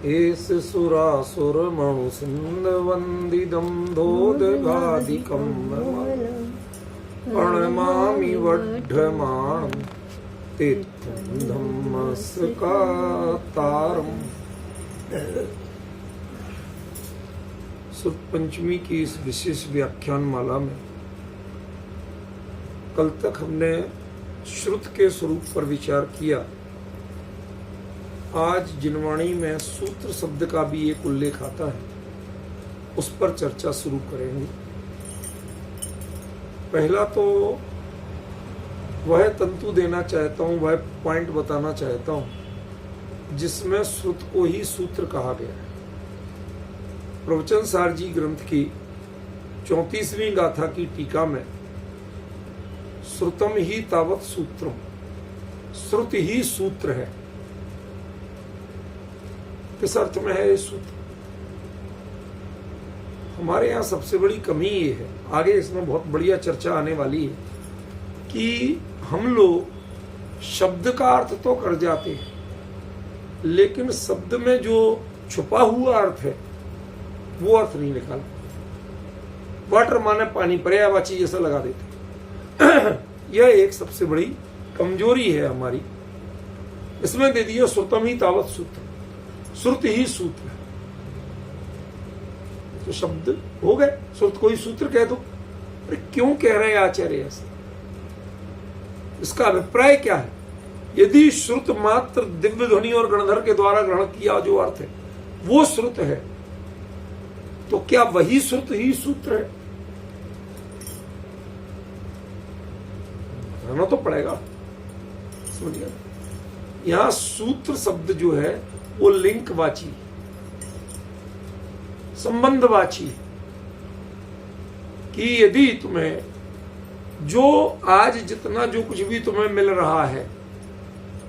S सुरासुर मणु सिंध वंदिदम धोदगादिकम प्रणमामि वढ्ढमाणं तीर्थं धम्मस्कातारम्। सुर पंचमी की इस विशेष व्याख्यान माला में कल तक हमने श्रुत के स्वरूप पर विचार किया। आज जिनवाणी में सूत्र शब्द का भी एक उल्लेख आता है, उस पर चर्चा शुरू करेंगे। पहला तो वह तंतु देना चाहता हूं, वह पॉइंट बताना चाहता हूं जिसमें श्रुत को ही सूत्र कहा गया है। प्रवचन सार जी ग्रंथ की 34वीं गाथा की टीका में श्रुतम ही तावत सूत्रम, श्रुत ही सूत्र है। किस अर्थ में है ये सूत्र? हमारे यहाँ सबसे बड़ी कमी ये है, आगे इसमें बहुत बढ़िया चर्चा आने वाली है, कि हम लोग शब्द का अर्थ तो कर जाते हैं, लेकिन शब्द में जो छुपा हुआ अर्थ है वो अर्थ नहीं निकाल। वाटर माने पानी, पर्यायवाची जैसा लगा देते। यह एक सबसे बड़ी कमजोरी है हमारी। इसमें दे दिया श्रुतम ही तावत सूत्र, श्रुत ही सूत्र है। तो शब्द हो गए, श्रुत को ही सूत्र कह दो। अरे क्यों कह रहे हैं आचार्य ऐसा? इसका अभिप्राय क्या है? यदि श्रुत मात्र दिव्य ध्वनि और गणधर के द्वारा ग्रहण किया जो अर्थ है वो श्रुत है, तो क्या वही श्रुत ही सूत्र है? कहना तो पड़ेगा, समझिए। यहां सूत्र शब्द जो है वो लिंकवाची, संबंधवाची, कि यदि तुम्हें जो आज जितना जो कुछ भी तुम्हें मिल रहा है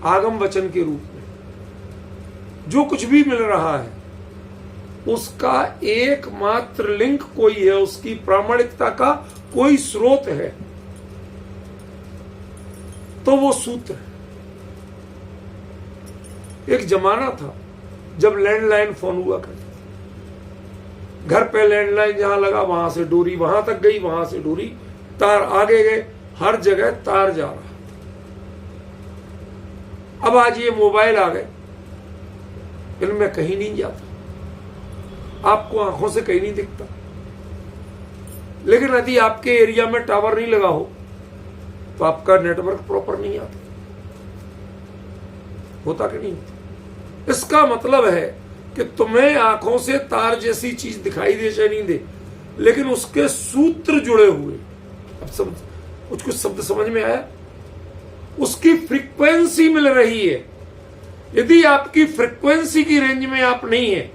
आगम वचन के रूप में, जो कुछ भी मिल रहा है उसका एकमात्र लिंक कोई है, उसकी प्रामाणिकता का कोई स्रोत है, तो वो सूत्र है। एक जमाना था जब लैंडलाइन फोन हुआ करते, घर पे लैंडलाइन जहां लगा वहां से डोरी वहां तक गई, वहां से डोरी तार आगे गए, हर जगह तार जा रहा। अब आज ये मोबाइल आ गए, इनमें कहीं नहीं जाता, आपको आंखों से कहीं नहीं दिखता। लेकिन यदि आपके एरिया में टावर नहीं लगा हो तो आपका नेटवर्क प्रॉपर नहीं आता। होता कि नहीं होता? इसका मतलब है कि तुम्हें आंखों से तार जैसी चीज दिखाई दे चाहे नहीं दे, लेकिन उसके सूत्र जुड़े हुए। अब समझ, कुछ शब्द समझ में आया? उसकी फ्रीक्वेंसी मिल रही है। यदि आपकी फ्रीक्वेंसी की रेंज में आप नहीं है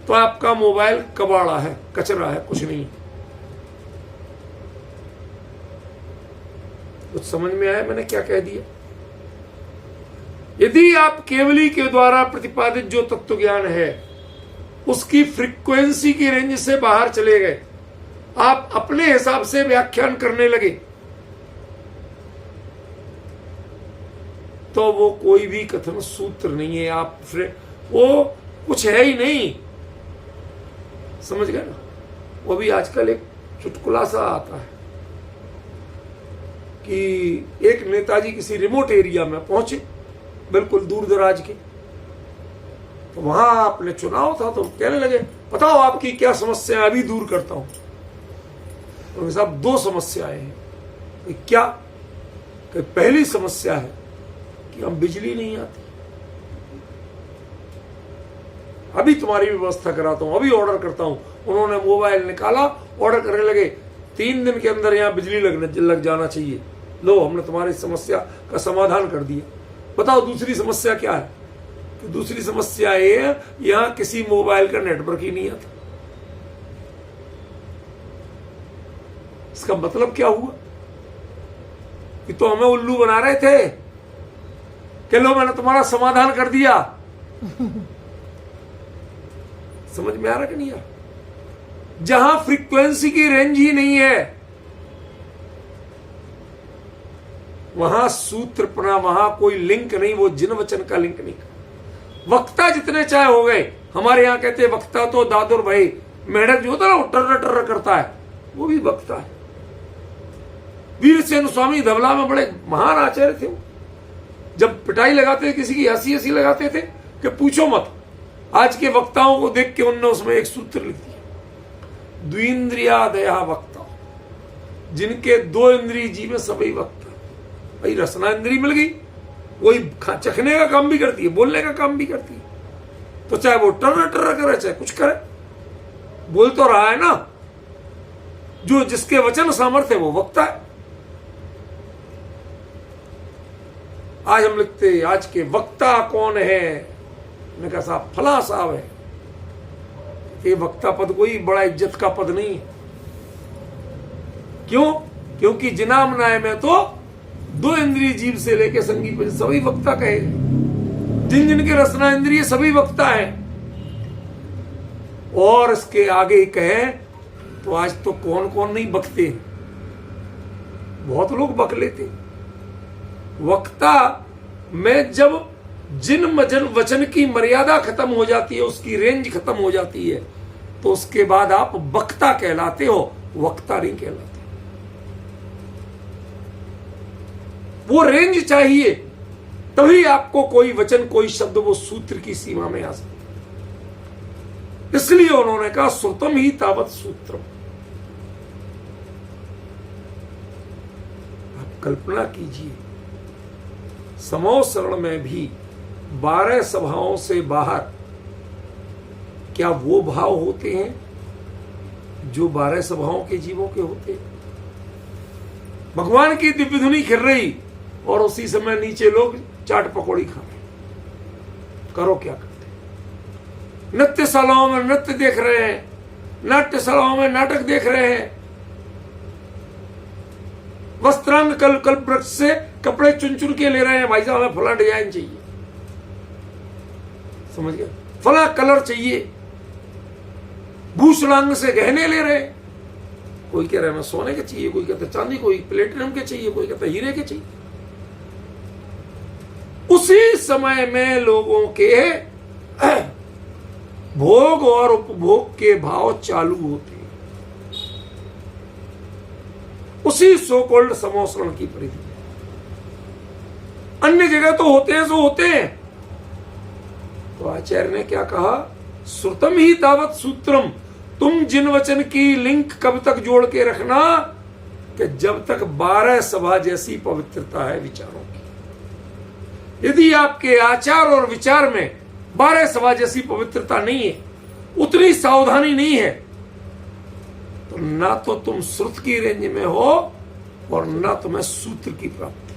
तो आपका मोबाइल कबाड़ा है, कचरा है, कुछ नहीं। कुछ समझ में आया मैंने क्या कह दिया? यदि आप केवली के द्वारा प्रतिपादित जो तत्व ज्ञान है उसकी फ्रीक्वेंसी की रेंज से बाहर चले गए, आप अपने हिसाब से व्याख्यान करने लगे, तो वो कोई भी कथन सूत्र नहीं है। आप वो कुछ है ही नहीं, समझ गए ना? वो भी आजकल एक चुटकुला सा आता है कि एक नेताजी किसी रिमोट एरिया में पहुंचे, बिल्कुल दूर दराज के, तो वहां आपने चुनाव था, तो कहने लगे बताओ आपकी क्या समस्या, अभी दूर करता हूं। तो साहब दो समस्याएं हैं। कि क्या? कि पहली समस्या है कि हम बिजली नहीं आती, अभी तुम्हारी व्यवस्था कराता हूं, अभी ऑर्डर करता हूं। उन्होंने मोबाइल निकाला, ऑर्डर करने लगे, 3 दिन के अंदर यहां बिजली लग जाना चाहिए। लो, हमने तुम्हारी समस्या का समाधान कर दिया। बताओ दूसरी समस्या क्या है? कि दूसरी समस्या ये है यहां किसी मोबाइल का नेटवर्क ही नहीं आता। इसका मतलब क्या हुआ? कि तो हमें उल्लू बना रहे थे कि लो मैंने तुम्हारा समाधान कर दिया। समझ में आ रहा कि नहीं आ रहा? जहां फ्रीक्वेंसी की रेंज ही नहीं है वहां सूत्रपना, वहां कोई लिंक नहीं, वो जिन वचन का लिंक नहीं। वक्ता जितने चाहे हो गए, हमारे यहां कहते हैं वक्ता तो दादुर भाई मेढक जो होता है ना, वो टर्र टर्र करता है, वो भी वक्ता है। वीरसेन स्वामी धवला में बड़े महान आचार्य थे। जब पिटाई लगाते थे किसी की, हंसी हंसी लगाते थे कि पूछो मत। आज के वक्ताओं को देख के उनने उसमें एक सूत्र लिख दिया, द्विंद्रियादया वक्ता, जिनके 2 इंद्रिय जीव में सभी वक्ता। भाई रसना इंद्रिय मिल गई, वही चखने का काम भी करती है, बोलने का काम भी करती है। तो चाहे वो टर्र टर्र करे, चाहे कुछ करे, बोल तो रहा है ना। जो जिसके वचन सामर्थ्य वो वक्ता है। आज हम लिखते आज के वक्ता कौन है, मैं कहा साहब फला साहब है। ये वक्ता पद कोई बड़ा इज्जत का पद नहीं है। क्यों? क्योंकि जिनाम नाय में तो 2 इंद्रिय जीव से लेके संगीत पे सभी वक्ता कहे। जिन जिनके रसना इंद्रिय सभी वक्ता है। और इसके आगे ही कहे तो आज तो कौन कौन नहीं बकते, बहुत लोग बक लेते। वक्ता में जब जिन वचन की मर्यादा खत्म हो जाती है, उसकी रेंज खत्म हो जाती है, तो उसके बाद आप वक्ता कहलाते हो, वक्ता नहीं कहलाते। वो रेंज चाहिए, तभी आपको कोई वचन कोई शब्द वो सूत्र की सीमा में आ सकता। इसलिए उन्होंने कहा श्रुतम ही तावत सूत्रम। आप कल्पना कीजिए, समो शरण में भी 12 सभाओं से बाहर क्या वो भाव होते हैं जो 12 सभाओं के जीवों के होते हैं? भगवान की दिव्य धुनी खिल रही और उसी समय नीचे लोग चाट पकौड़ी खा रहे, करो क्या करते? नृत्यशालाओं में नृत्य देख रहे हैं, नाट्यशालाओं में नाटक देख रहे हैं, वस्त्रांग कल वृक्ष से कपड़े चुन चुन के ले रहे हैं। भाई साहब हमें फला डिजाइन चाहिए, समझ गया, फला कलर चाहिए। भूषणांग से गहने ले रहे हैं, कोई कह रहा है मैं सोने के चाहिए, कोई कहता चांदी, कोई प्लेटिनम के चाहिए, कोई कहता हीरे के चाहिए। उसी समय में लोगों के भोग और उपभोग के भाव चालू होते हैं। उसी सो कॉल्ड समोसरण की परिधि। अन्य जगह तो होते हैं सो होते हैं। तो आचार्य ने क्या कहा? श्रुतम ही तावत सूत्रम। तुम जिन वचन की लिंक कब तक जोड़ के रखना कि जब तक 12 सभा जैसी पवित्रता है विचारों की। यदि आपके आचार और विचार में 12 सभा जैसी पवित्रता नहीं है, उतनी सावधानी नहीं है, तो ना तो तुम श्रुत की रेंज में हो और ना तुम्हें सूत्र की प्राप्ति।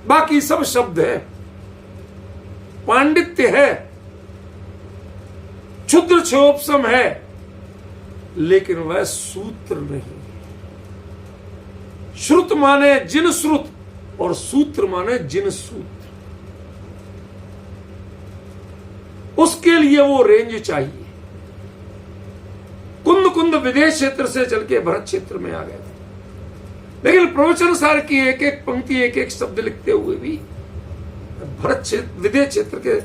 बाकी सब शब्द है, पांडित्य है, क्षुद्र क्षोपसम है, लेकिन वह सूत्र नहीं। श्रुत माने जिन श्रुत और सूत्र माने जिन सूत्र। उसके लिए वो रेंज चाहिए। कुंद कुंद विदेश क्षेत्र से चल के भरत क्षेत्र में आ गए थे, लेकिन प्रवचन सार की एक एक पंक्ति एक एक शब्द लिखते हुए भी भरत क्षेत्र विदेश क्षेत्र के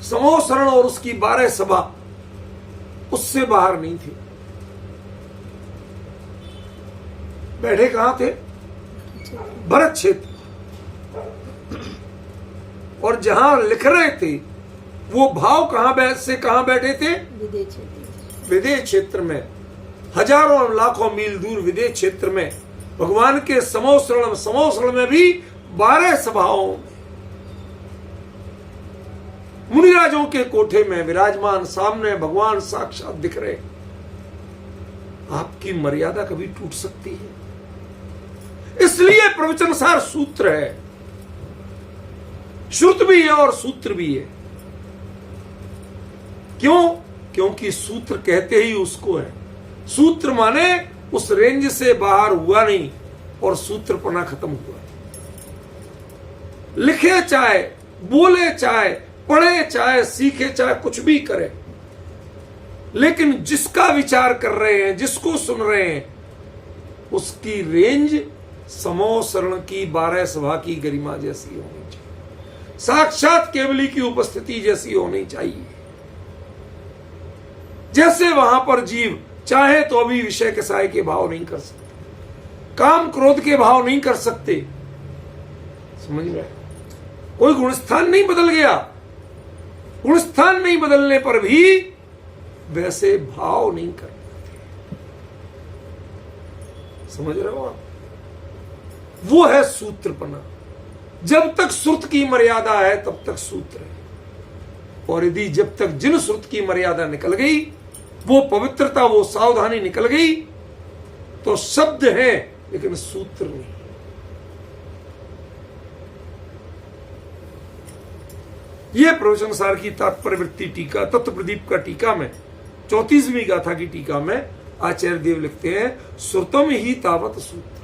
समोसरण और उसकी 12 सभा उससे बाहर नहीं थी। बैठे कहां थे? भरत क्षेत्र। और जहां लिख रहे थे वो भाव कहां बैठे थे? विदेश क्षेत्र में। हजारों लाखों मील दूर विदेश क्षेत्र में भगवान के समोसरण में भी 12 सभाओं में मुनिराजों के कोठे में विराजमान, सामने भगवान साक्षात दिख रहे। आपकी मर्यादा कभी टूट सकती है। इसलिए प्रवचनसार सूत्र है, श्रुत भी है और सूत्र भी है। क्यों? क्योंकि सूत्र कहते ही उसको है। सूत्र माने उस रेंज से बाहर हुआ नहीं और सूत्रपना खत्म हुआ। लिखे चाहे, बोले चाहे, पढ़े चाहे, सीखे चाहे, कुछ भी करे, लेकिन जिसका विचार कर रहे हैं, जिसको सुन रहे हैं, उसकी रेंज समो शरण की 12 सभा की गरिमा जैसी होनी चाहिए, साक्षात केवली की उपस्थिति जैसी होनी चाहिए। जैसे वहां पर जीव चाहे तो अभी विषय कसाय के भाव नहीं कर सकते, काम क्रोध के भाव नहीं कर सकते, समझ में? कोई गुणस्थान नहीं बदल गया, गुणस्थान नहीं बदलने पर भी वैसे भाव नहीं कर पाते, समझ रहे हो आप? वो है सूत्रपना। जब तक श्रुत की मर्यादा है तब तक सूत्र है, और यदि जब तक जिन श्रुत की मर्यादा निकल गई, वो पवित्रता, वो सावधानी निकल गई, तो शब्द है लेकिन सूत्र नहीं। ये प्रवचन सार की तात्पर्यवृत्ति टीका, तत्व प्रदीप का टीका में 34वीं गाथा की टीका में आचार्य देव लिखते हैं, श्रुतम ही तावत सूत्र।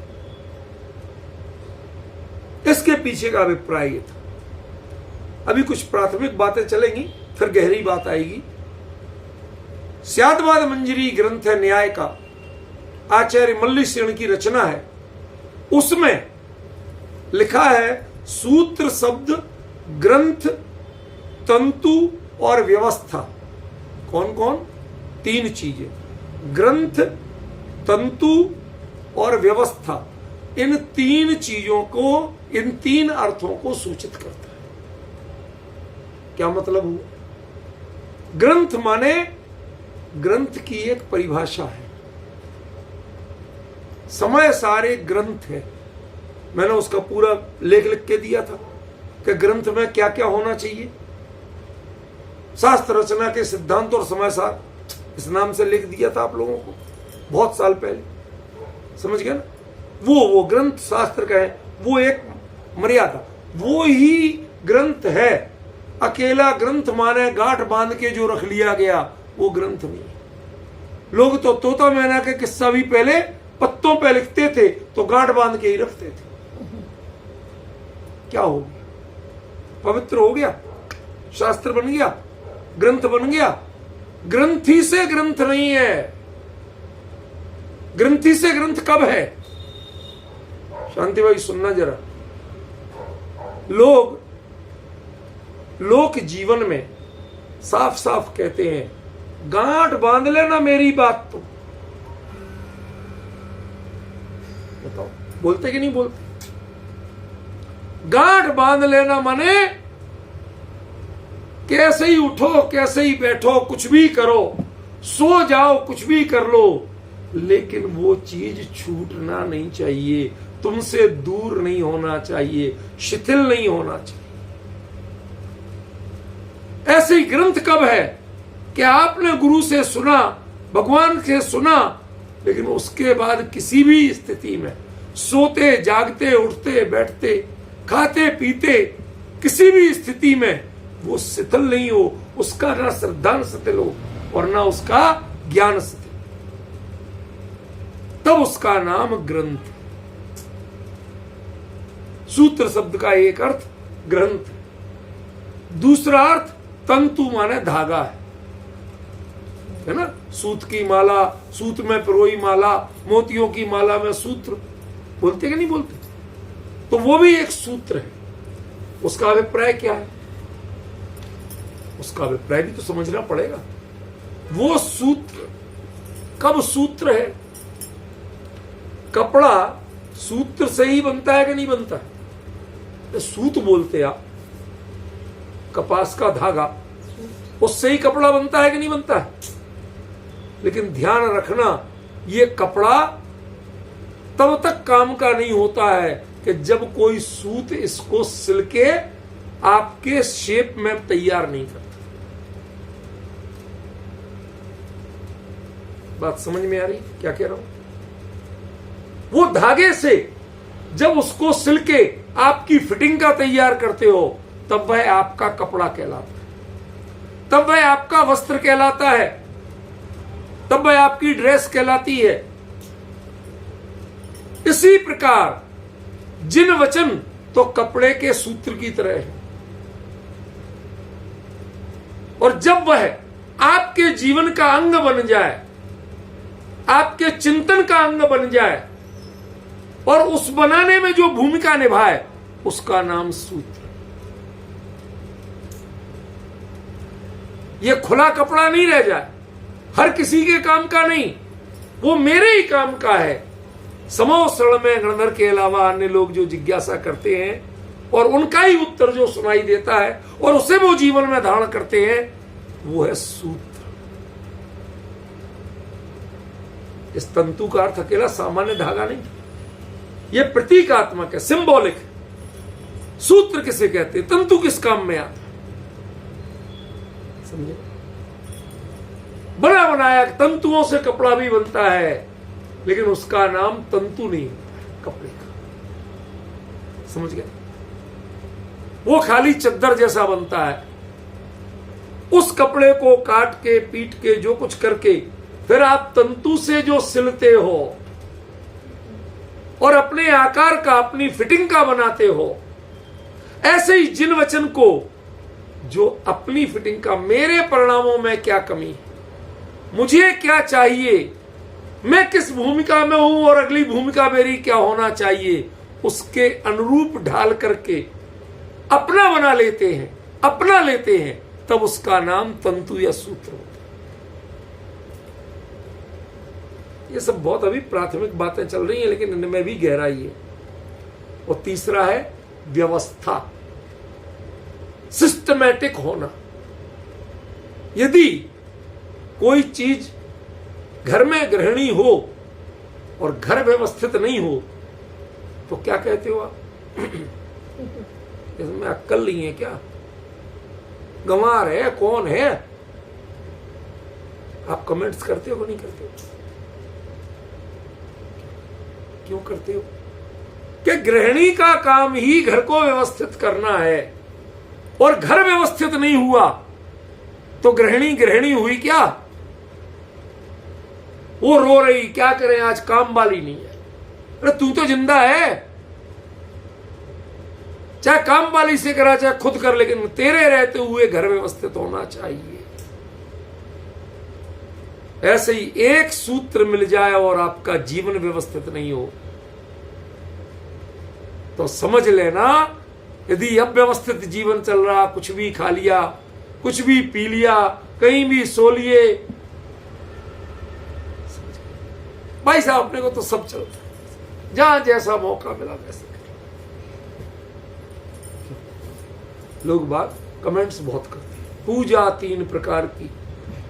इसके पीछे का अभिप्राय ये था। अभी कुछ प्राथमिक बातें चलेंगी, फिर गहरी बात आएगी। स्यादवाद मंजरी ग्रंथ है न्याय का, आचार्य मल्लिसेन की रचना है। उसमें लिखा है सूत्र शब्द, ग्रंथ, तंतु और व्यवस्था। कौन कौन? 3 चीजें, ग्रंथ, तंतु और व्यवस्था। इन 3 चीजों को, इन 3 अर्थों को सूचित करता है। क्या मतलब हुआ? ग्रंथ माने, ग्रंथ की एक परिभाषा है। समय सारे ग्रंथ है, मैंने उसका पूरा लेख लिख के दिया था कि ग्रंथ में क्या क्या होना चाहिए। शास्त्र रचना के सिद्धांत और समय सार, इस नाम से लिख दिया था आप लोगों को बहुत साल पहले, समझ गए ना? वो ग्रंथ शास्त्र का है, वो एक मर्यादा, वो ही ग्रंथ है। अकेला ग्रंथ माने गांठ बांध के जो रख लिया गया, वो ग्रंथ नहीं। लोग तो तोता मैना के किस्सा भी पहले पत्तों पे लिखते थे, तो गांठ बांध के ही रखते थे। क्या हो गया? पवित्र हो गया, शास्त्र बन गया, ग्रंथ बन गया। ग्रंथी से ग्रंथ नहीं है। ग्रंथी से ग्रंथ कब है? शांति भाई सुनना जरा। लोक जीवन में साफ साफ कहते हैं, गांठ बांध लेना मेरी बात। तो बताओ, बोलते कि नहीं बोलते? गांठ बांध लेना माने कैसे ही उठो, कैसे ही बैठो, कुछ भी करो, सो जाओ, कुछ भी कर लो, लेकिन वो चीज छूटना नहीं चाहिए, तुमसे दूर नहीं होना चाहिए, शिथिल नहीं होना चाहिए। ऐसे ही ग्रंथ कब है कि आपने गुरु से सुना, भगवान से सुना, लेकिन उसके बाद किसी भी स्थिति में, सोते जागते, उठते बैठते, खाते पीते, किसी भी स्थिति में वो शिथिल नहीं हो, उसका ना श्रद्धान शिथिल हो और ना उसका ज्ञान शिथिल, तब उसका नाम ग्रंथ। सूत्र शब्द का एक अर्थ ग्रंथ, दूसरा अर्थ तंतु माने धागा है ना? सूत की माला, सूत में पिरोई माला, मोतियों की माला में सूत्र, बोलते कि नहीं बोलते? तो वो भी एक सूत्र है। उसका अभिप्राय क्या है? उसका अभिप्राय भी तो समझना पड़ेगा। वो सूत्र कब सूत्र है? कपड़ा सूत्र से ही बनता है कि नहीं बनता है? तो सूत बोलते आप, कपास का धागा, उससे ही कपड़ा बनता है कि नहीं बनता है? लेकिन ध्यान रखना, ये कपड़ा तब तक काम का नहीं होता है कि जब कोई सूत इसको सिल के आपके शेप में तैयार नहीं करता। बात समझ में आ रही क्या कह रहा हूं? वो धागे से जब उसको सिल के आपकी फिटिंग का तैयार करते हो, तब वह आपका कपड़ा कहलाता है, तब वह आपका वस्त्र कहलाता है, तब वह आपकी ड्रेस कहलाती है। इसी प्रकार जिन वचन तो कपड़े के सूत्र की तरह है, और जब वह आपके जीवन का अंग बन जाए, आपके चिंतन का अंग बन जाए, और उस बनाने में जो भूमिका निभाए उसका नाम सूत्र। ये खुला कपड़ा नहीं रह जाए, हर किसी के काम का नहीं, वो मेरे ही काम का है। समोसण में गणधर के अलावा अन्य लोग जो जिज्ञासा करते हैं और उनका ही उत्तर जो सुनाई देता है और उसे वो जीवन में धारण करते हैं, वो है सूत्र। इस तंतु का अर्थ अकेला सामान्य धागा नहीं, ये प्रतीकात्मक है, सिंबॉलिक है। सूत्र किसे कहते हैं, तंतु किस काम में आता है, समझे? बना बनाया तंतुओं से कपड़ा भी बनता है, लेकिन उसका नाम तंतु नहीं होता है, कपड़े का। समझ गए? वो खाली चद्दर जैसा बनता है। उस कपड़े को काट के पीट के जो कुछ करके फिर आप तंतु से जो सिलते हो और अपने आकार का, अपनी फिटिंग का बनाते हो, ऐसे ही जिन वचन को जो अपनी फिटिंग का, मेरे परिणामों में क्या कमी है, मुझे क्या चाहिए, मैं किस भूमिका में हूं और अगली भूमिका मेरी क्या होना चाहिए, उसके अनुरूप ढाल करके अपना बना लेते हैं, अपना लेते हैं, तब उसका नाम तंतु या सूत्र होता है। ये सब बहुत अभी प्राथमिक बातें चल रही हैं, लेकिन इनमें भी गहराई है। और तीसरा है व्यवस्था, सिस्टमैटिक होना। यदि कोई चीज घर में गृहिणी हो और घर व्यवस्थित नहीं हो तो क्या कहते हो आप? इसमें अक्ल नहीं है क्या? गंवार है, कौन है? आप कमेंट्स करते हो कि नहीं करते हो? क्यों करते हो? कि गृहिणी का काम ही घर को व्यवस्थित करना है, और घर व्यवस्थित नहीं हुआ तो गृहिणी गृहिणी हुई क्या? वो रो रही, क्या करें आज काम वाली नहीं है। अरे तू तो जिंदा है, चाहे काम वाली से करा चाहे खुद कर, लेकिन तेरे रहते हुए घर व्यवस्थित होना चाहिए। ऐसे ही एक सूत्र मिल जाए और आपका जीवन व्यवस्थित नहीं हो तो समझ लेना, यदि अव्यवस्थित जीवन चल रहा, कुछ भी खा लिया, कुछ भी पी लिया, कहीं भी सो लिए, भाई साहब अपने को तो सब चलता है, जहां जैसा मौका मिला वैसे। लोग बात कमेंट्स बहुत करते हैं, पूजा 3 प्रकार की,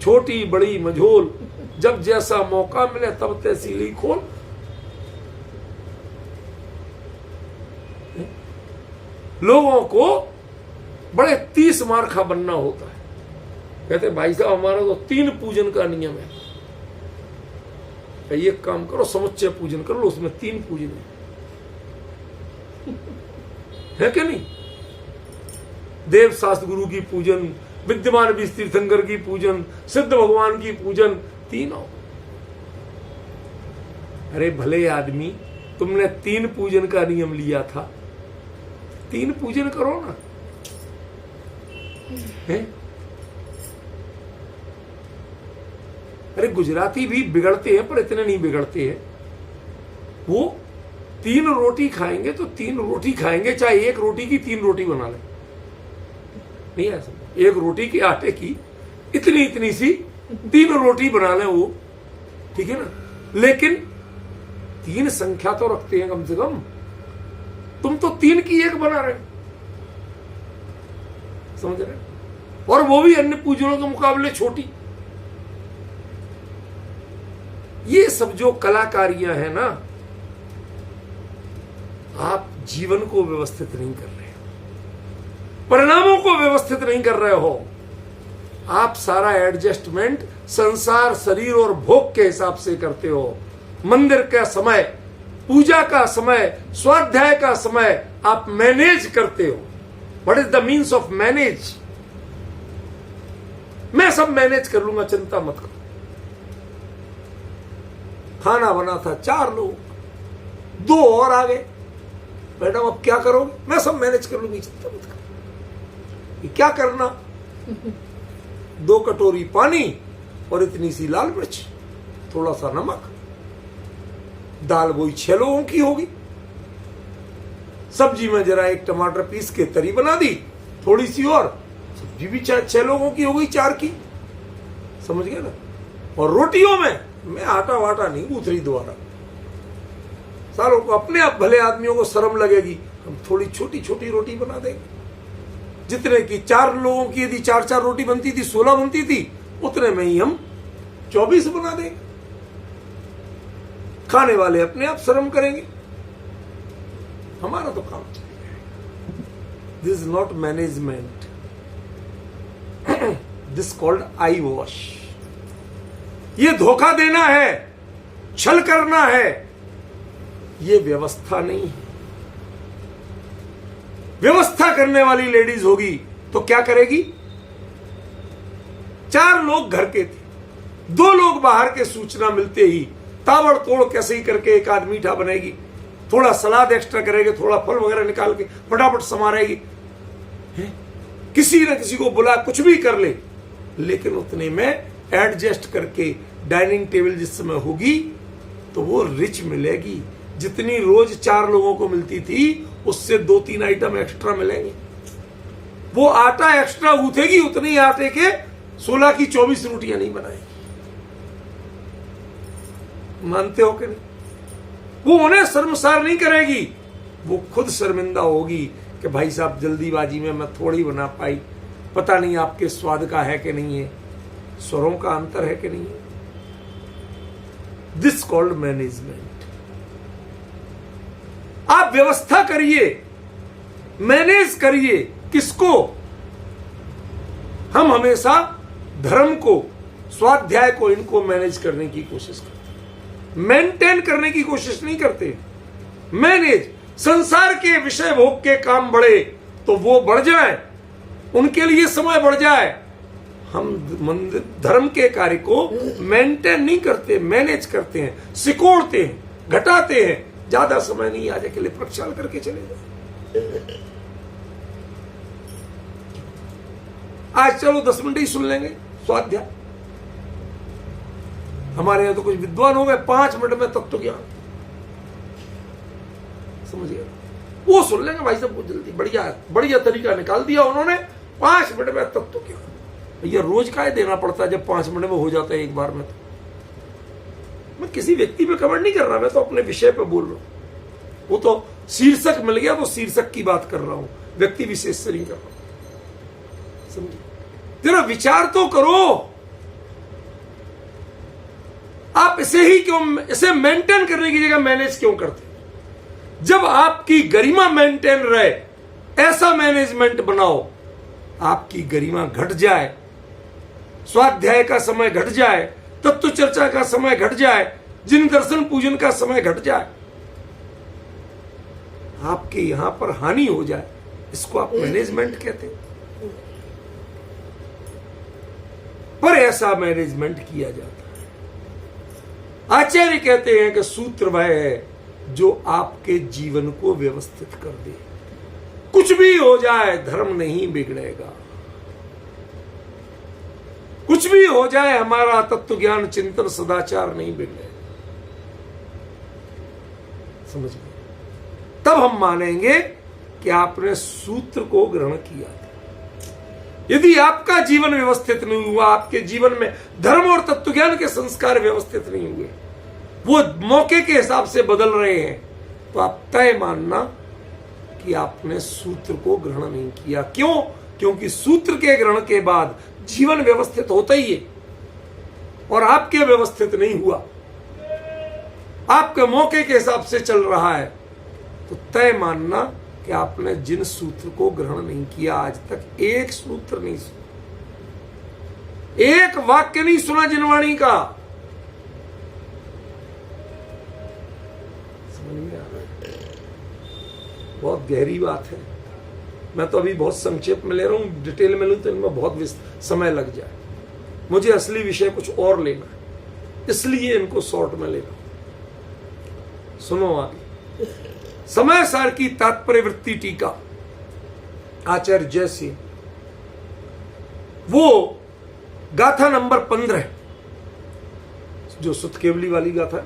छोटी बड़ी मझोल, जब जैसा मौका मिले तब तहसीली खोल। लोगों को बड़े 30 मार्खा बनना होता है। कहते भाई साहब हमारा तो 3 पूजन का नियम है। ये काम करो, समुच्चय पूजन कर लो, उसमें 3 पूजन है क्या नहीं? देव शास्त्र गुरु की पूजन, विद्यमान बीज तीर्थंकर की पूजन, सिद्ध भगवान की पूजन, तीनों। अरे भले आदमी, तुमने 3 पूजन का नियम लिया था, 3 पूजन करो ना। है? अरे गुजराती भी बिगड़ते हैं पर इतने नहीं बिगड़ते हैं। वो 3 रोटी खाएंगे तो 3 रोटी खाएंगे, चाहे 1 रोटी की 3 रोटी बना ले, नहीं ऐसा। 1 रोटी के आटे की इतनी इतनी सी 3 रोटी बना ले वो, ठीक है ना? लेकिन 3 संख्या तो रखते हैं कम से कम। तुम तो 3 की 1 बना रहे, समझ रहे? और वो भी अन्य पूजनों के मुकाबले छोटी। ये सब जो कलाकारियां हैं ना, आप जीवन को व्यवस्थित नहीं कर रहे हो, परिणामों को व्यवस्थित नहीं कर रहे हो। आप सारा एडजस्टमेंट संसार, शरीर और भोग के हिसाब से करते हो। मंदिर का समय, पूजा का समय, स्वाध्याय का समय आप मैनेज करते हो। What is the means of manage? मैं सब मैनेज कर लूंगा, चिंता मत करो। खाना बना था 4 लोग, 2 और आ गए, मैडम अब क्या करोगे? मैं सब मैनेज कर लूंगी, चिंता मत करो। क्या करना? 2 कटोरी पानी और इतनी सी लाल मिर्च, थोड़ा सा नमक। दाल वही 6 लोगों की होगी। सब्जी में जरा 1 टमाटर पीस के तरी बना दी, थोड़ी सी और, सब्जी भी 6 लोगों की हो गई, 4 की। समझ गए ना। और रोटियों में मैं आटा वाटा नहीं गूंथ रही दोबारा। सालों को अपने आप भले आदमियों को शर्म लगेगी, हम थोड़ी छोटी छोटी रोटी बना देंगे, जितने की 4 लोगों की यदि 4-4 रोटी बनती थी, 16 बनती थी, उतने में ही हम 24 बना देंगे। खाने वाले अपने आप शर्म करेंगे, हमारा तो काम चलेगा। This is not management, this called I wash. ये धोखा देना है, छल करना है, ये व्यवस्था नहीं है। व्यवस्था करने वाली लेडीज होगी तो क्या करेगी? 4 लोग घर के थे, 2 लोग बाहर के, सूचना मिलते ही ताबड़तोड़ कैसे ही करके एक आध मीठा बनेगी, थोड़ा सलाद एक्स्ट्रा करेगी, थोड़ा फल वगैरह निकाल के फटाफट समारेगी, किसी न किसी को बुला कुछ भी कर ले, लेकिन उतने में एडजस्ट करके डाइनिंग टेबल जिस समय होगी तो वो रिच मिलेगी। जितनी रोज 4 लोगों को मिलती थी उससे 2-3 आइटम एक्स्ट्रा मिलेंगे। वो आटा एक्स्ट्रा गूंथेगी, उतनी आटे के 16 की 24 रोटियां नहीं बनाएगी। मानते हो कि नहीं? वो उन्हें शर्मसार नहीं करेगी, वो खुद शर्मिंदा होगी कि भाई साहब जल्दीबाजी में मैं थोड़ी बना पाई, पता नहीं आपके स्वाद का है कि नहीं है, स्वरों का अंतर है कि नहीं है। This called management. आप व्यवस्था करिए, मैनेज करिए। किसको? हम हमेशा धर्म को, स्वाध्याय को, इनको मैनेज करने की कोशिश करते हैं, मेंटेन करने की कोशिश नहीं करते। मैनेज, संसार के विषय भोग के काम बढ़े तो वो बढ़ जाए, उनके लिए समय बढ़ जाए। हम धर्म के कार्य को मेंटेन नहीं करते, मैनेज करते हैं, सिकोड़ते हैं, घटाते हैं। ज्यादा समय नहीं, आज के लिए प्रक्षाल करके चले जाए। आज चलो 10 मिनट ही सुन लेंगे स्वाध्याय। हमारे यहां तो कुछ विद्वान हो गए, 5 मिनट में तत्व ज्ञान, समझिए, वो सुन लेंगे भाई साहब, जल्दी बढ़िया बढ़िया तरीका निकाल दिया उन्होंने, 5 मिनट में तत्व ज्ञान। भैया रोज का देना पड़ता है जब 5 मिनट में हो जाता है एक बार में। तो मैं किसी व्यक्ति पे कमेंट नहीं कर रहा, मैं तो अपने विषय पे बोल रहा हूं। वो तो शीर्षक मिल गया तो शीर्षक की बात कर रहा हूं, व्यक्ति विशेष से नहीं कर रहा हूं। समझिए, जरा विचार तो करो। आप इसे ही क्यों, इसे मेंटेन करने की जगह मैनेज क्यों करते? जब आपकी गरिमा मेंटेन रहे ऐसा मैनेजमेंट बनाओ। आपकी गरिमा घट जाए, स्वाध्याय का समय घट जाए, तत्व चर्चा का समय घट जाए, जिन दर्शन पूजन का समय घट जाए, आपके यहां पर हानि हो जाए, इसको आप मैनेजमेंट कहते हैं। पर ऐसा मैनेजमेंट किया जाता है। आचार्य कहते हैं कि सूत्र वह है जो आपके जीवन को व्यवस्थित कर दे। कुछ भी हो जाए धर्म नहीं बिगड़ेगा, कुछ भी हो जाए हमारा तत्व ज्ञान चिंतन सदाचार नहीं बिगड़ेगा। समझ गए? तब हम मानेंगे कि आपने सूत्र को ग्रहण किया था। यदि आपका जीवन व्यवस्थित नहीं हुआ, आपके जीवन में धर्म और तत्व ज्ञान के संस्कार व्यवस्थित नहीं हुए, वो मौके के हिसाब से बदल रहे हैं, तो आप तय मानना कि आपने सूत्र को ग्रहण नहीं किया। क्यों? क्योंकि सूत्र के ग्रहण के बाद जीवन व्यवस्थित होता ही है, और आपके व्यवस्थित नहीं हुआ, आपके मौके के हिसाब से चल रहा है, तो तय मानना कि आपने जिन सूत्र को ग्रहण नहीं किया, आज तक एक सूत्र नहीं सुना, एक वाक्य नहीं सुना जिनवाणी का। समझ में आ रहा है? बहुत गहरी बात है। मैं तो अभी बहुत संक्षेप में ले रहा हूं, डिटेल में लूं तो इनमें बहुत समय लग जाए। मुझे असली विषय कुछ और लेना है, इसलिए इनको शॉर्ट में ले रहा हूं। सुनो आगे। समय सार की तात्पर्य वृत्ति टीका आचार्य जयसिंह, वो गाथा नंबर 15 जो सुत केवली वाली गाथा,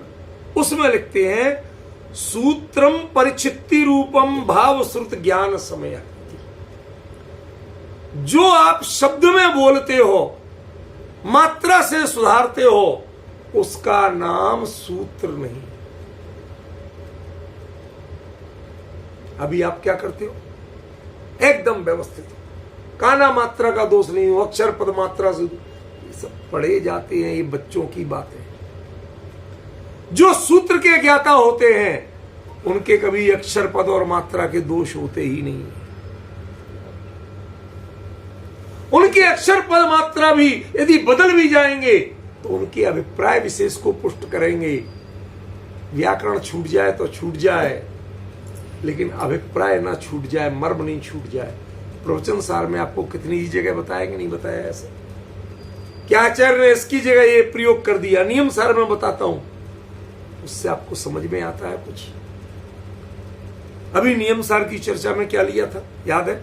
उसमें लिखते हैं सूत्रम परिचित्ति रूपम भाव श्रुत ज्ञान समय। जो आप शब्द में बोलते हो, मात्रा से सुधारते हो, उसका नाम सूत्र नहीं। अभी आप क्या करते हो? एकदम व्यवस्थित, काना मात्रा का दोष नहीं हो, अक्षर पद मात्रा से, ये सब पढ़े जाते हैं, ये बच्चों की बातें। जो सूत्र के ज्ञाता होते हैं उनके कभी अक्षर पद और मात्रा के दोष होते ही नहीं। उनके अक्षर पद मात्रा भी यदि बदल भी जाएंगे तो उनके अभिप्राय विशेष को पुष्ट करेंगे। व्याकरण छूट जाए तो छूट जाए, लेकिन अभिप्राय ना छूट जाए, मर्म नहीं छूट जाए। प्रवचन सार में आपको कितनी ही जगह बताया कि नहीं बताया ऐसा? क्या आचार्य ने इसकी जगह ये प्रयोग कर दिया? नियम सार में बताता हूं, उससे आपको समझ में आता है कुछ। अभी नियम सार की चर्चा में क्या लिया था, याद है?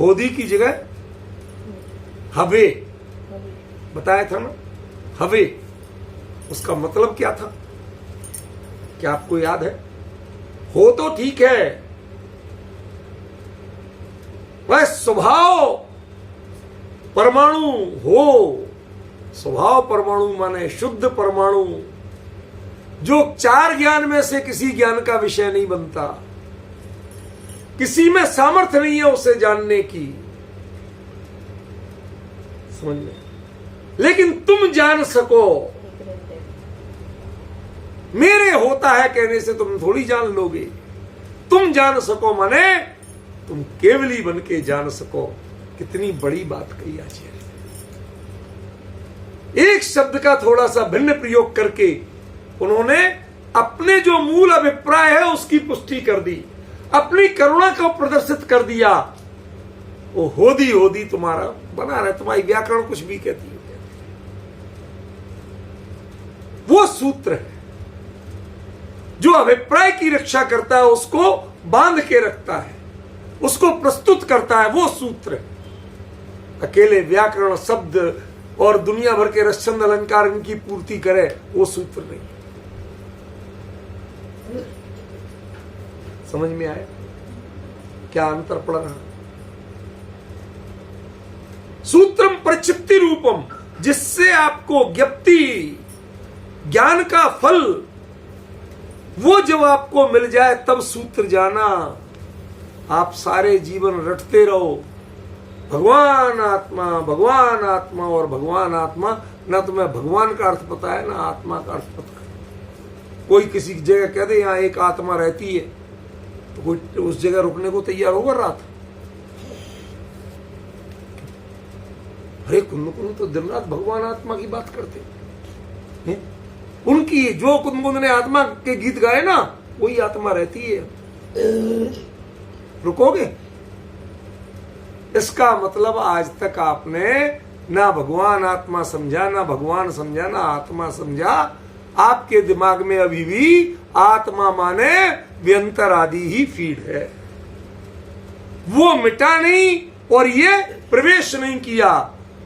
होदी की जगह हवे बताया था ना। हवे, उसका मतलब क्या था? क्या आपको याद है? हो तो ठीक है, वह स्वभाव परमाणु हो। स्वभाव परमाणु माने शुद्ध परमाणु, जो 4 ज्ञान में से किसी ज्ञान का विषय नहीं बनता, किसी में सामर्थ्य नहीं है उसे जानने की, समझ में, लेकिन तुम जान सको। मेरे होता है कहने से तुम थोड़ी जान लोगे। तुम जान सको माने तुम केवली बन के जान सको। कितनी बड़ी बात कही आचार्य। एक शब्द का थोड़ा सा भिन्न प्रयोग करके उन्होंने अपने जो मूल अभिप्राय है उसकी पुष्टि कर दी, अपनी करुणा को प्रदर्शित कर दिया। वो होदी होदी तुम्हारा बना रहे, तुम्हारी व्याकरण कुछ भी कहती है, वो सूत्र है जो अभिप्राय की रक्षा करता है, उसको बांध के रखता है, उसको प्रस्तुत करता है, वो सूत्र है। अकेले व्याकरण शब्द और दुनिया भर के रसछंद अलंकार इनकी पूर्ति करे, वो सूत्र नहीं। समझ में आया क्या अंतर पड़ रहा? सूत्रम परिचित्ति रूपम, जिससे आपको ज्ञप्ति ज्ञान का फल वो जब आपको मिल जाए तब सूत्र जाना। आप सारे जीवन रटते रहो भगवान आत्मा और भगवान आत्मा, ना तुम्हें भगवान का अर्थ पता है ना आत्मा का अर्थ पता है। कोई किसी जगह कह दे यहां एक आत्मा रहती है तो कोई उस जगह रुकने को तैयार होगा रात? अरे कुंद तो दिन रात भगवान आत्मा की बात करते हैं। उनकी जो कुंद ने आत्मा के गीत गाए ना, वही आत्मा रहती है। रुकोगे? इसका मतलब आज तक आपने ना भगवान आत्मा समझा, ना भगवान समझा, ना आत्मा समझा। आपके दिमाग में अभी भी आत्मा माने व्यंतर आदि ही फीड है, वो मिटा नहीं और ये प्रवेश नहीं किया।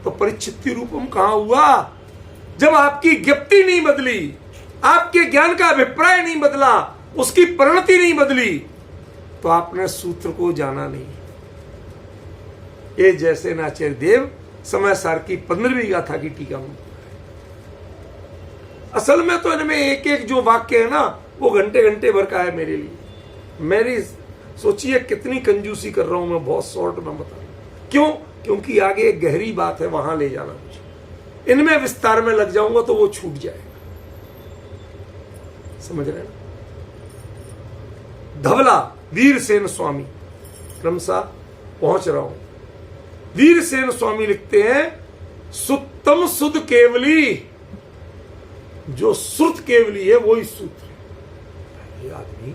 तो परिचित्ति रूपम कहां हुआ? जब आपकी ज्ञप्ति नहीं बदली, आपके ज्ञान का अभिप्राय नहीं बदला, उसकी परिणति नहीं बदली, तो आपने सूत्र को जाना नहीं। ये जैसे आचार्य देव समय सार की 15वीं गाथा की टीका में, असल में तो इनमें एक एक जो वाक्य है ना, वो घंटे घंटे भर का है मेरे लिए। मेरी सोचिए कितनी कंजूसी कर रहा हूं मैं, बहुत शॉर्ट में बता रहा हूं। क्यों? क्योंकि आगे एक गहरी बात है, वहां ले जाना मुझे। इनमें विस्तार में लग जाऊंगा तो वो छूट जाएगा। समझ रहे ना? धवला वीरसेन स्वामी, क्रमशः पहुंच रहा हूं। वीरसेन स्वामी लिखते हैं सुत्तम सुध केवली, जो श्रुत केवली है वही सूत्र है। ये आदमी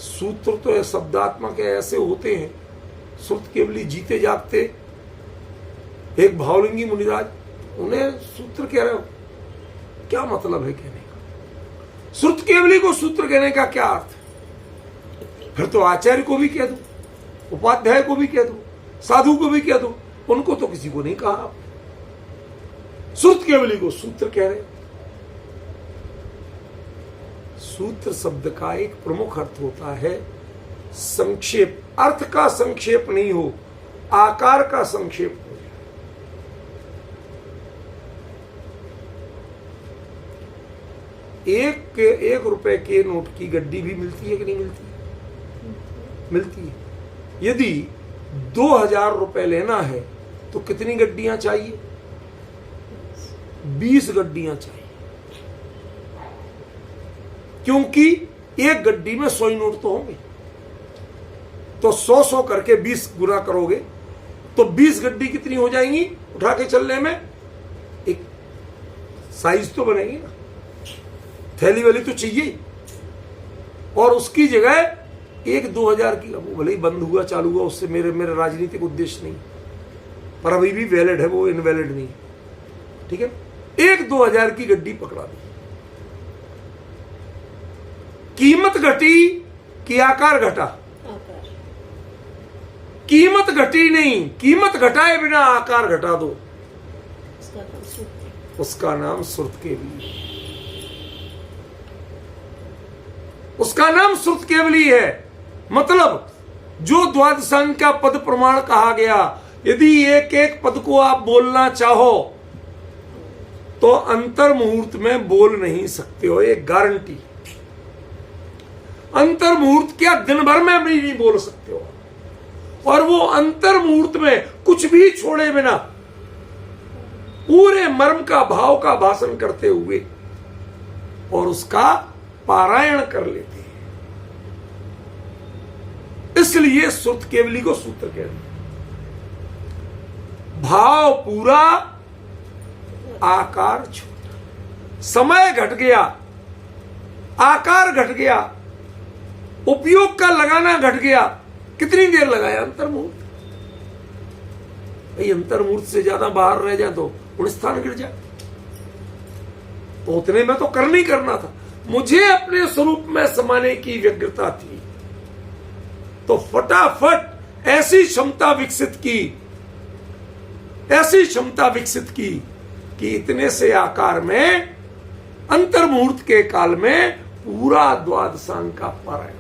सूत्र तो शब्दात्मक ऐसे होते हैं, श्रुत केवली जीते जागते। एक भावलिंगी मुनिराज, उन्हें सूत्र कह रहे हो, क्या मतलब है कहने का? श्रुत केवली को सूत्र कहने का क्या अर्थ है? फिर तो आचार्य को भी कह दो, उपाध्याय को भी कह दो, साधु को भी कह दो, उनको तो किसी को नहीं कहा। श्रुत केवली को सूत्र कह रहे। सूत्र शब्द का एक प्रमुख अर्थ होता है संक्षेप। अर्थ का संक्षेप नहीं हो, आकार का संक्षेप हो जाए। एक रुपए के नोट की गड्डी भी मिलती है कि नहीं मिलती? मिलती है। यदि 2000 रुपए लेना है तो कितनी गड्डियां चाहिए? 20 गड्डियां चाहिए, क्योंकि एक गड्डी में 100 नोट तो होंगे। तो 100 करके 20 गुना करोगे तो 20 गड्डी कितनी हो जाएंगी उठा के चलने में? एक साइज तो बनेगी ना, थैली वाली तो चाहिए। और उसकी जगह 1-2000 की, वो भले ही बंद हुआ चालू हुआ, उससे मेरे राजनीतिक उद्देश्य नहीं, पर अभी भी वैलिड है, वो इनवैलिड नहीं। ठीक है, 1-2000 की गड्डी पकड़ा दी। कीमत घटी कि आकार घटा? कीमत घटी नहीं, कीमत घटाए बिना आकार घटा दो, उसका नाम श्रुत केवली, उसका नाम श्रुत केवली है। मतलब जो द्वादशांग का पद प्रमाण कहा गया, यदि एक एक पद को आप बोलना चाहो तो अंतर मुहूर्त में बोल नहीं सकते हो, एक गारंटी। अंतर मुहूर्त क्या, दिन भर में भी नहीं बोल सकते हो। और वो अंतर मुहूर्त में कुछ भी छोड़े बिना पूरे मर्म का, भाव का भाषण करते हुए और उसका पारायण कर लेते हैं। इसलिए श्रुत केवली को सूत्र कहते हैं। भाव पूरा, आकार छोटा। समय घट गया, आकार घट गया, उपयोग का लगाना घट गया। कितनी देर लगाया? अंतर मुहूर्त। भाई अंतर मुहूर्त से ज्यादा बाहर रह जाए तो उन स्थान गिर जाए। तो उतने में तो करना ही करना था। मुझे अपने स्वरूप में समाने की व्यग्रता थी, तो फटाफट ऐसी क्षमता विकसित की, ऐसी क्षमता विकसित की कि इतने से आकार में अंतर मुहूर्त के काल में पूरा द्वादशांग का पारायण।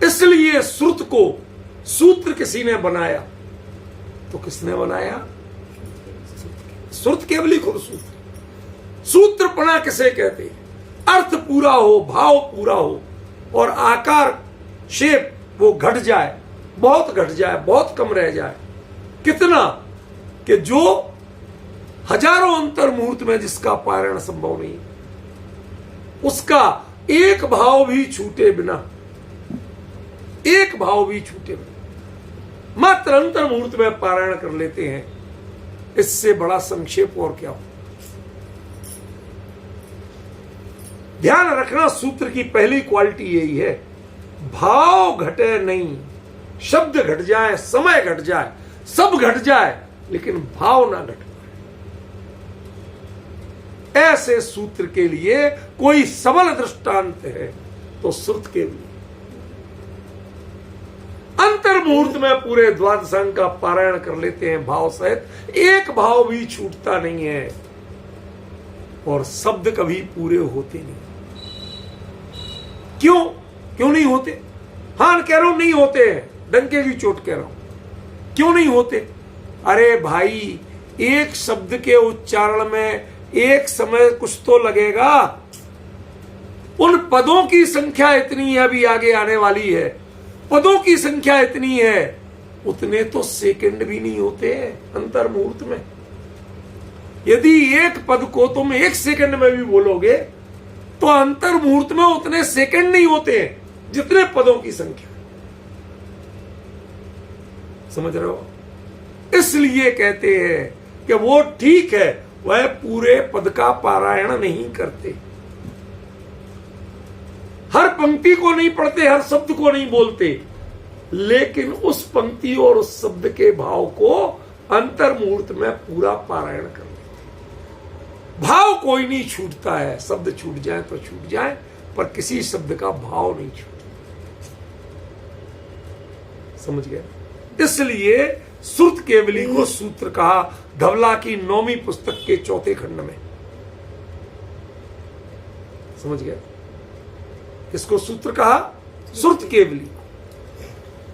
इसलिए श्रुत को सूत्र किसी ने बनाया, तो किसने बनाया? श्रुत केवली खुद सूत्र। सूत्रपणा किसे कहते हैं? अर्थ पूरा हो, भाव पूरा हो और आकार, शेप वो घट जाए, बहुत घट जाए, बहुत कम रह जाए। कितना कि जो हजारों अंतर मुहूर्त में जिसका पारायण संभव नहीं, उसका एक भाव भी छूटे बिना, एक भाव भी छूटे बिना मात्र अंतर मुहूर्त में पारायण कर लेते हैं। इससे बड़ा संक्षेप और क्या हो? ध्यान रखना, सूत्र की पहली क्वालिटी यही है, भाव घटे नहीं। शब्द घट जाए, समय घट जाए, सब घट जाए, लेकिन भाव ना घटे। ऐसे सूत्र के लिए कोई सबल दृष्टांत है तो श्रुत केवली। अंतर मुहूर्त में पूरे द्वादशांग का पारायण कर लेते हैं भाव सहित, एक भाव भी छूटता नहीं है और शब्द कभी पूरे होते नहीं। क्यों नहीं होते? हाँ कह रहा हूं, नहीं होते हैं, डंके की चोट कह रहा हूं। क्यों नहीं होते? अरे भाई, एक शब्द के उच्चारण में एक समय कुछ तो लगेगा। उन पदों की संख्या इतनी है, अभी आगे आने वाली है, पदों की संख्या इतनी है, उतने तो सेकंड भी नहीं होते अंतर मुहूर्त में। यदि एक पद को तुम 1 सेकंड में भी बोलोगे तो अंतर मुहूर्त में उतने सेकंड नहीं होते जितने पदों की संख्या। समझ रहे हो? इसलिए कहते हैं कि वो ठीक है, वह पूरे पद का पारायण नहीं करते, हर पंक्ति को नहीं पढ़ते, हर शब्द को नहीं बोलते, लेकिन उस पंक्ति और उस शब्द के भाव को अंतर मुहूर्त में पूरा पारायण कर लेते। भाव कोई नहीं छूटता है, शब्द छूट जाए तो छूट जाए, पर किसी शब्द का भाव नहीं छूटता। समझ गए? इसलिए श्रुत केवली को सूत्र कहा, धवला की 9वीं पुस्तक के 4थे खंड में। समझ गए? इसको सूत्र कहा, श्रुत केवली।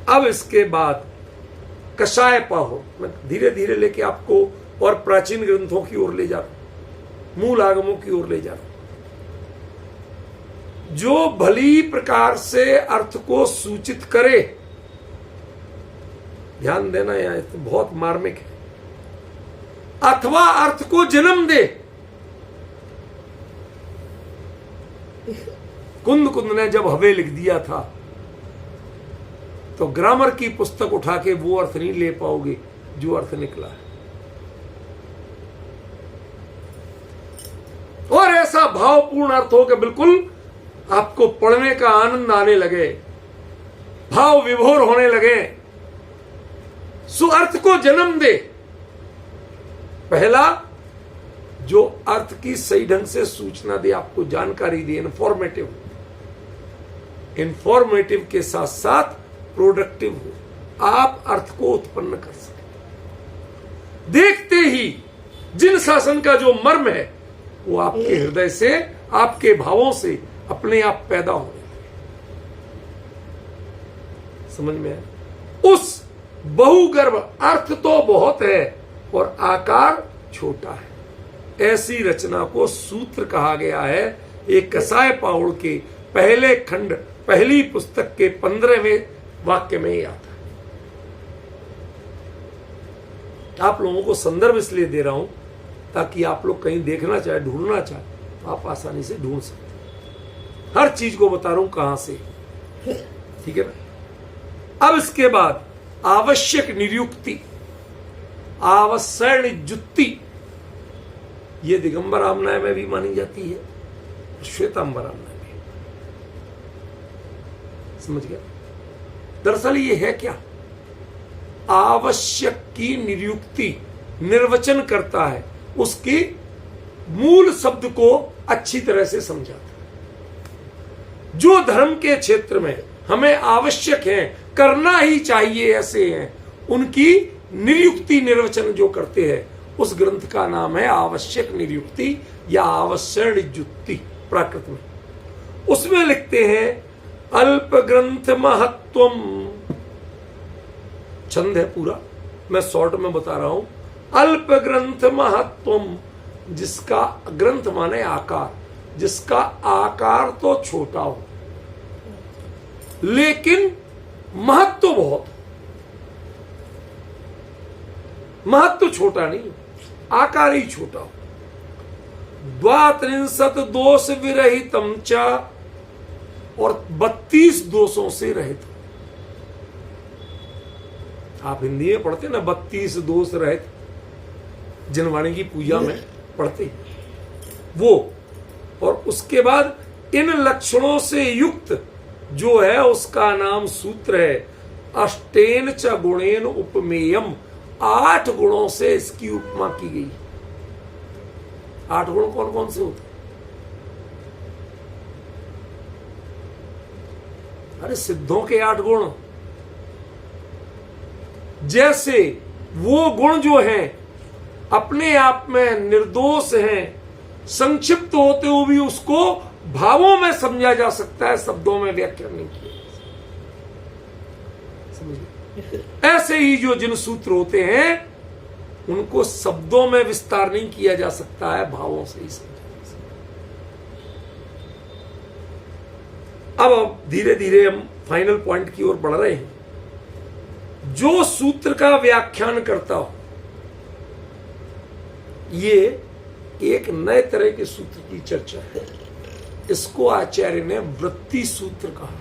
अब इसके बाद कषाय पाहो, मैं धीरे धीरे लेके आपको और प्राचीन ग्रंथों की ओर ले जा रहा हूं, मूल आगमों की ओर ले जा रहा हूं, जो भली प्रकार से अर्थ को सूचित करे। ध्यान देना, यहां तो बहुत मार्मिक है। अथवा अर्थ को जन्म दे। कुंद ने जब हवे लिख दिया था तो ग्रामर की पुस्तक उठा के वो अर्थ नहीं ले पाओगे जो अर्थ निकला है। और ऐसा भावपूर्ण अर्थ हो कि बिल्कुल आपको पढ़ने का आनंद आने लगे, भाव विभोर होने लगे। सो अर्थ को जन्म दे। पहला, जो अर्थ की सही ढंग से सूचना दे, आपको जानकारी दे, इंफॉर्मेटिव। इंफॉर्मेटिव के साथ साथ प्रोडक्टिव हो, आप अर्थ को उत्पन्न कर सके। देखते ही जिन शासन का जो मर्म है वो आपके हृदय से, आपके भावों से अपने आप पैदा होने लगे। समझ में आया? उस बहुगर्भ अर्थ तो बहुत है और आकार छोटा है, ऐसी रचना को सूत्र कहा गया है। एक कसाय पाउड़ के पहले खंड, पहली पुस्तक के 15वें वाक्य में ही आता है। आप लोगों को संदर्भ इसलिए दे रहा हूं ताकि आप लोग कहीं देखना चाहे, ढूंढना चाहे तो आप आसानी से ढूंढ सकते। हर चीज को बता रहा हूं कहां से, ठीक है ना? अब इसके बाद आवश्यक निरुक्ति, आवश्यक जुत्ती, ये दिगंबर आमनाय में भी मानी जाती है, श्वेतांबर आमनाय में। समझ गया? दरअसल ये है क्या? आवश्यक की निरुक्ति निर्वचन करता है, उसकी मूल शब्द को अच्छी तरह से समझाता है। जो धर्म के क्षेत्र में हमें आवश्यक है, करना ही चाहिए, ऐसे हैं, उनकी निरुक्ति निर्वचन जो करते हैं उस ग्रंथ का नाम है आवश्यक निरुक्ति या आवश्यक जुक्ति। प्राकृत में उसमें लिखते हैं अल्प ग्रंथ महत्वम, छंद है पूरा, मैं शॉर्ट में बता रहा हूं। अल्प ग्रंथ महत्वम, जिसका ग्रंथ माने आकार, जिसका आकार तो छोटा हो लेकिन महत्व बहुत। महत्व छोटा नहीं, आकार ही छोटा हो। 32 दोष विरहितम च, और 32 दोषों से रहित। आप हिंदी में पढ़ते ना 32 दोष रहित, जिनवाणी की पूजा में पढ़ते वो। और उसके बाद इन लक्षणों से युक्त जो है उसका नाम सूत्र है अष्टेन च गुणेन उपमेयम। 8 गुणों से इसकी उपमा की गई। 8 गुण कौन कौन से होते? अरे सिद्धों के 8 गुण। जैसे वो गुण जो हैं अपने आप में निर्दोष हैं, संक्षिप्त होते हुए भी उसको भावों में समझा जा सकता है, शब्दों में व्याख्या नहीं किया। समझिए? ऐसे ही जो जिन सूत्र होते हैं उनको शब्दों में विस्तार नहीं किया जा सकता है, भावों से ही समझा जा सकता है। अब धीरे धीरे हम फाइनल पॉइंट की ओर बढ़ रहे हैं। जो सूत्र का व्याख्यान करता हो, ये एक नए तरह के सूत्र की चर्चा है। इसको आचार्य ने वृत्ति सूत्र कहा।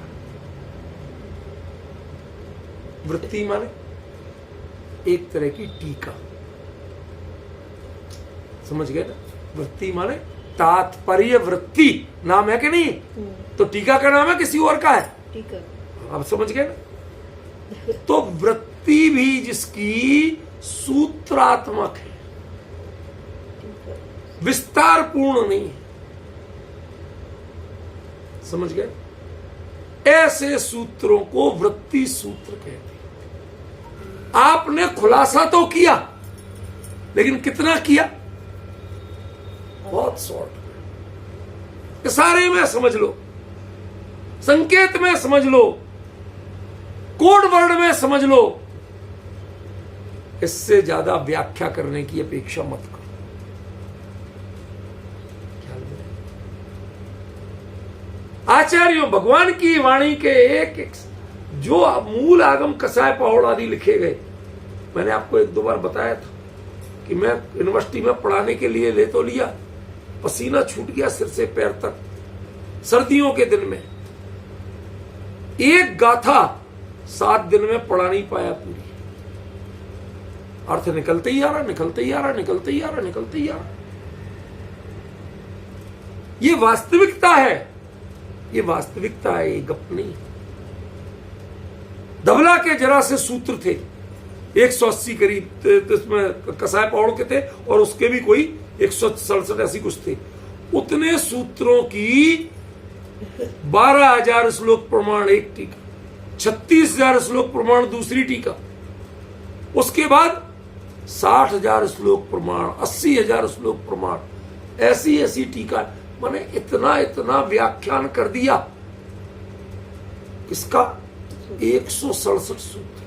वृत्ति माने एक तरह की टीका। समझ गए ना? वृत्ति माने तात्पर्य वृत्ति नाम है कि नहीं? तो टीका का नाम है किसी और का है? टीका। अब समझ गए ना? तो वृत्ति भी जिसकी सूत्रात्मक है, विस्तार पूर्ण नहीं है। समझ गए? ऐसे सूत्रों को वृत्ति सूत्र कहते हैं। आपने खुलासा तो किया, लेकिन कितना किया? बहुत शॉर्ट, इशारे में समझ लो, संकेत में समझ लो, कोड वर्ड में समझ लो। इससे ज्यादा व्याख्या करने की अपेक्षा मत करो। आचार्यों, भगवान की वाणी के एक एक जो मूल आगम कसाय पौड़ आदि लिखे गए, मैंने आपको एक दो बार बताया था कि मैं यूनिवर्सिटी में पढ़ाने के लिए ले तो लिया, पसीना छूट गया सिर से पैर तक, सर्दियों के दिन में एक गाथा 7 दिन में पढ़ा नहीं पाया पूरी। अर्थ निकलते ही आ रहा, निकलते ही आ रहा, निकलते ही आ रहा, निकलते ही आ रहा। ये वास्तविकता है, ये वास्तविकता है, ये गप नहीं। धवला के जरा से सूत्र थे 180 करीब, इसमें कसाय पौड़ के थे और उसके भी कोई 167 ऐसी कुछ थे। उतने सूत्रों की 12,000 श्लोक प्रमाण एक टीका, 36,000 श्लोक प्रमाण दूसरी टीका, उसके बाद 60,000 श्लोक प्रमाण, 80,000 श्लोक प्रमाण, ऐसी ऐसी टीका। मैंने इतना इतना व्याख्यान कर दिया। किसका? 167 सूत्र।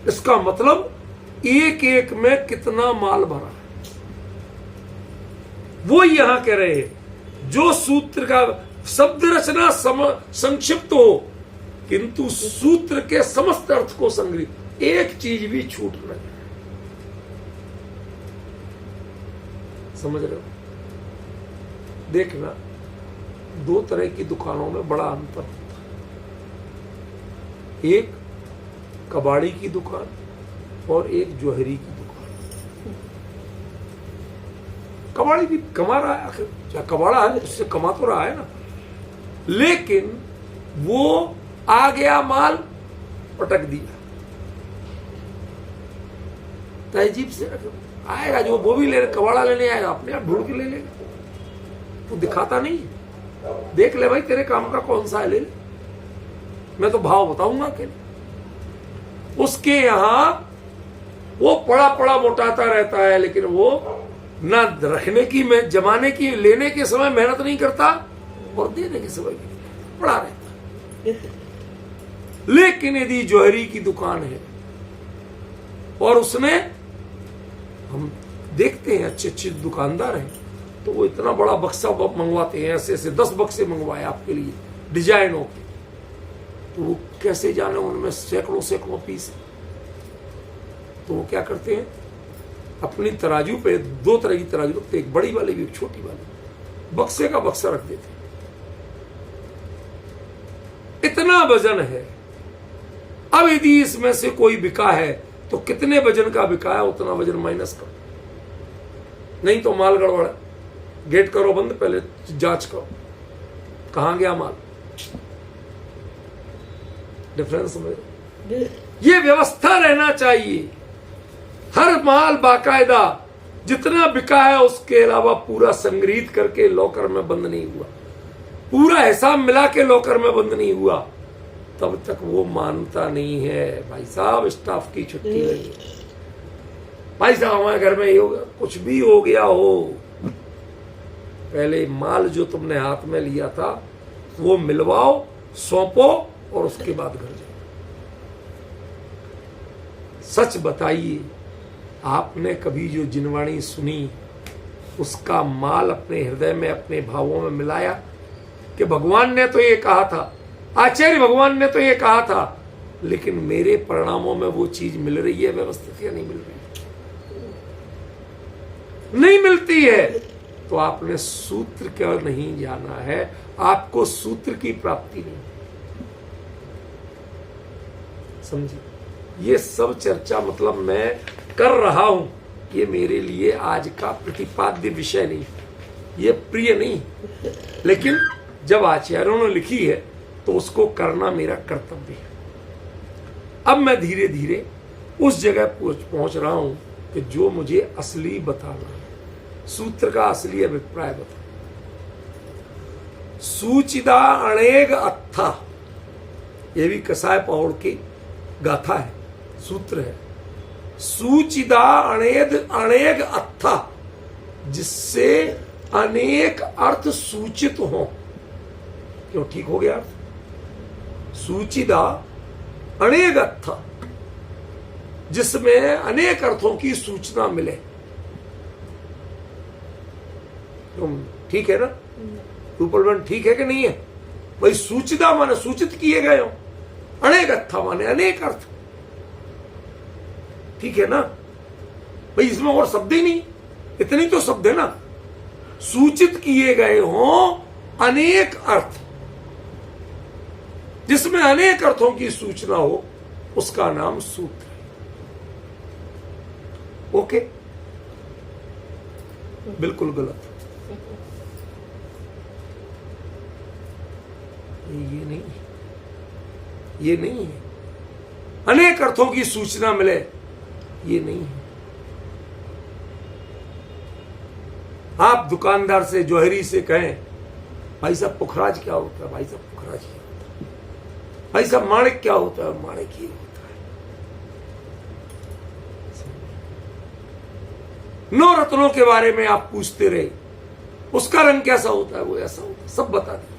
इसका मतलब एक एक में कितना माल भरा है, वो यहां कह रहे हैं। जो सूत्र का शब्द रचना संक्षिप्त हो, किंतु सूत्र के समस्त अर्थ को संग्रहित, एक चीज भी छूट नहीं। समझ रहे हो? देखना, 2 तरह की दुकानों में बड़ा अंतर होता है। एक कबाड़ी की दुकान और एक जोहरी की दुकान। कबाड़ी भी कमा रहा है, आखिर क्या कबाड़ा है, उससे कमा तो रहा है ना, लेकिन वो आ गया माल, पटक दिया, तहजीब से आएगा जो वो भी ले, कबाड़ा लेने आएगा, अपने आप ढूंढ के ले लेगा। वो दिखाता नहीं, देख ले भाई तेरे काम का कौन सा है, ले ले, मैं तो भाव बताऊंगा कि उसके यहां वो पड़ा पड़ा मोटाता रहता है, लेकिन वो ना रखने की, में जमाने की, लेने के समय मेहनत नहीं करता और देने के समय पड़ा रहता है। लेकिन यदि जोहरी की दुकान है और उसने, हम देखते हैं अच्छे अच्छे दुकानदार हैं, तो वो इतना बड़ा बक्सा मंगवाते हैं, ऐसे ऐसे 10 बक्से मंगवाए आपके लिए डिजाइनों के, तो वो कैसे जाने, उनमें सैकड़ों सैकड़ों पीस। तो वो क्या करते हैं, अपनी तराजू पे 2 तरह की तराजू रखते, एक बड़ी वाली भी एक छोटी वाली, बक्से का बक्सा रख देते। इतना वजन है। अब यदि इसमें से कोई बिका है तो कितने वजन का बिका है उतना वजन माइनस करो, नहीं तो माल गड़बड़ है। गेट करो बंद, पहले जांच करो कहां गया माल। डिफरेंस समझ? ये व्यवस्था रहना चाहिए। हर माल बाकायदा जितना बिका है उसके अलावा पूरा संग्रहित करके लॉकर में बंद नहीं हुआ, पूरा हिसाब मिला के लॉकर में बंद नहीं हुआ, तब तक वो मानता नहीं है। भाई साहब, स्टाफ की छुट्टी नहीं, भाई साहब हमारे घर में ये हो गया, कुछ भी हो गया हो, पहले माल जो तुमने हाथ में लिया था वो मिलवाओ, सौंपो और उसके बाद घर जाओ। सच बताइए, आपने कभी जो जिनवाणी सुनी उसका माल अपने हृदय में, अपने भावों में मिलाया कि भगवान ने तो ये कहा था, आचार्य भगवान ने तो ये कहा था, लेकिन मेरे परिणामों में वो चीज मिल रही है व्यवस्थित या नहीं मिल रही? नहीं मिलती है तो आपने सूत्र क्या नहीं जाना है, आपको सूत्र की प्राप्ति नहीं। समझिए, ये सब चर्चा मतलब मैं कर रहा हूं, ये मेरे लिए आज का प्रतिपाद्य विषय नहीं, ये प्रिय नहीं, लेकिन जब आचार्यों ने लिखी है तो उसको करना मेरा कर्तव्य है। अब मैं धीरे धीरे उस जगह पहुंच रहा हूं कि जो मुझे असली बताना है, सूत्र का असली अभिप्राय बता। सूचिदा अणेग अत्था, ये भी कसाय पौड़ की गाथा है, सूत्र है। सूचिदा अनेद अनेक अथा, जिससे अनेक अर्थ सूचित हो। क्यों, ठीक हो गया अर्थ? सूचिदा अनेक अथा, जिसमें अनेक अर्थों की सूचना मिले। तुम ठीक है ना? रूपलवन ठीक है कि नहीं है भाई? सूचिदा माने सूचित किए गए हो, अनेक अर्थ माने अनेक अर्थ। ठीक है ना भाई? इसमें और शब्द ही नहीं, इतनी तो शब्द है ना। सूचित किए गए हो अनेक अर्थ, जिसमें अनेक अर्थों की सूचना हो, उसका नाम सूत्र है। ओके? बिल्कुल गलत। ये नहीं, ये नहीं है। अनेक अर्थों की सूचना मिले, ये नहीं है। आप दुकानदार से, जौहरी से कहें, भाई साहब पुखराज क्या होता है? भाई साहब पुखराज क्या होता है। भाई साहब माणिक क्या होता है? माणिक ही होता है। नौ रत्नों के बारे में आप पूछते रहे, उसका रंग कैसा होता है? वो ऐसा होता है। सब बता दिया।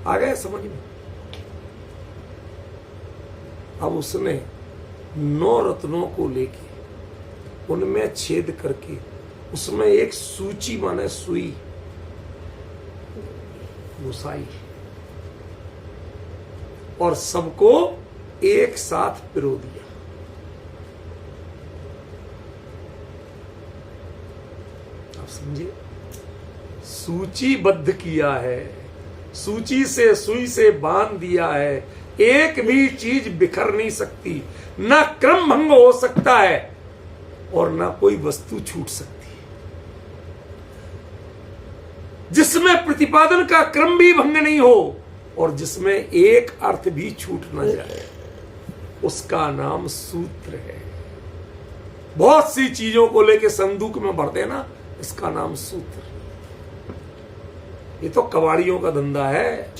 आ गया समझ में? अब उसने 9 रत्नों को लेके उनमें छेद करके उसमें एक सूची माने सुई घुसाई और सबको एक साथ पिरो दिया। आप समझे? सूचीबद्ध किया है, सूची से सुई से बांध दिया है। एक भी चीज बिखर नहीं सकती, ना क्रम भंग हो सकता है और ना कोई वस्तु छूट सकती है। जिसमें प्रतिपादन का क्रम भी भंग नहीं हो और जिसमें एक अर्थ भी छूट न जाए, उसका नाम सूत्र है। बहुत सी चीजों को लेके संदूक में भर देना, इसका नाम सूत्र। ये तो कबाड़ियों का धंधा है।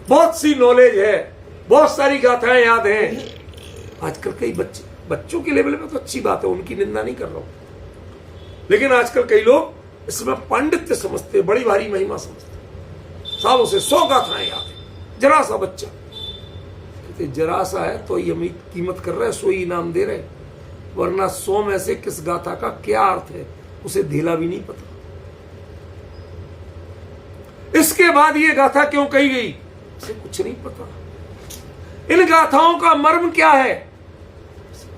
बहुत सी नॉलेज है, बहुत सारी गाथाएं याद हैं। आजकल कई बच्चों के लेवल में तो अच्छी बात है, उनकी निंदा नहीं कर रहा हूं, लेकिन आजकल कई लोग इसमें पांडित्य समझते, बड़ी भारी महिमा समझते। सालों से 100 गाथाएं याद है। जरा सा बच्चा कहते जरा सा है तो ये हमें कीमत कर रहा है, 100 इनाम दे रहे, वरना 100 में से किस गाथा का क्या अर्थ है उसे ढीला भी नहीं पता। इसके बाद ये गाथा क्यों कही गई उसे कुछ नहीं पता। इन गाथाओं का मर्म क्या है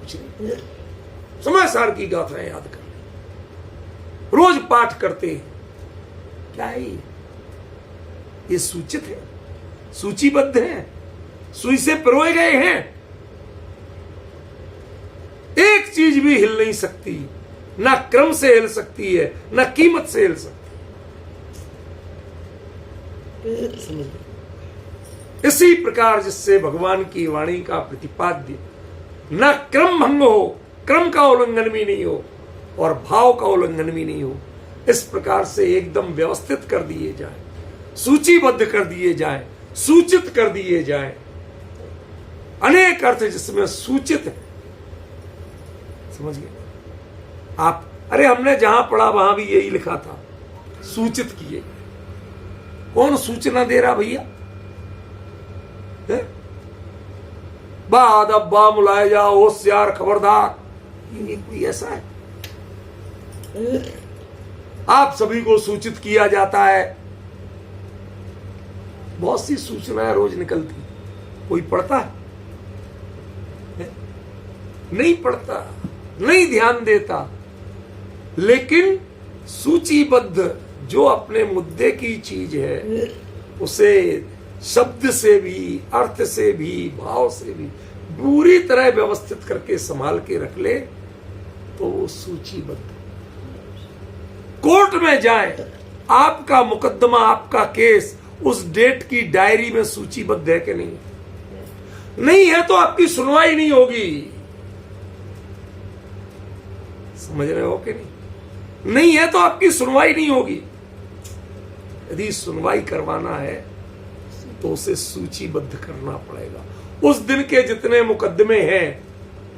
कुछ नहीं। समय सार की गाथाएं याद कर, रोज पाठ करते हैं, क्या है ये सूचित है, सूचीबद्ध है, सुई से पिरोए गए हैं। एक चीज भी हिल नहीं सकती, ना क्रम से हिल सकती है, ना कीमत से हिल सकती है। इसी प्रकार जिससे भगवान की वाणी का प्रतिपाद्य न क्रम भंग हो, क्रम का उल्लंघन भी नहीं हो और भाव का उल्लंघन भी नहीं हो, इस प्रकार से एकदम व्यवस्थित कर दिए जाए, सूचीबद्ध कर दिए जाए, सूचित कर दिए जाए। अनेक अर्थ जिसमें सूचित है, समझ गए आप? अरे हमने जहां पढ़ा वहां भी यही लिखा था, सूचित किए। कौन सूचना दे रहा भैया? बाद अब्बा मुलाय जा, होशियार खबरदार, ये कोई ऐसा है? आप सभी को सूचित किया जाता है। बहुत सी सूचनाएं रोज निकलती, कोई पढ़ता है? नहीं पढ़ता, नहीं ध्यान देता। लेकिन सूचीबद्ध जो अपने मुद्दे की चीज है उसे शब्द से भी, अर्थ से भी, भाव से भी पूरी तरह व्यवस्थित करके संभाल के रख ले तो वो सूचीबद्ध। कोर्ट में जाए, आपका मुकदमा, आपका केस उस डेट की डायरी में सूचीबद्ध है कि नहीं? नहीं है तो आपकी सुनवाई नहीं होगी। समझ रहे हो कि नहीं? नहीं है तो आपकी सुनवाई नहीं होगी। यदि सुनवाई करवाना है तो उसे सूचीबद्ध करना पड़ेगा। उस दिन के जितने मुकदमे हैं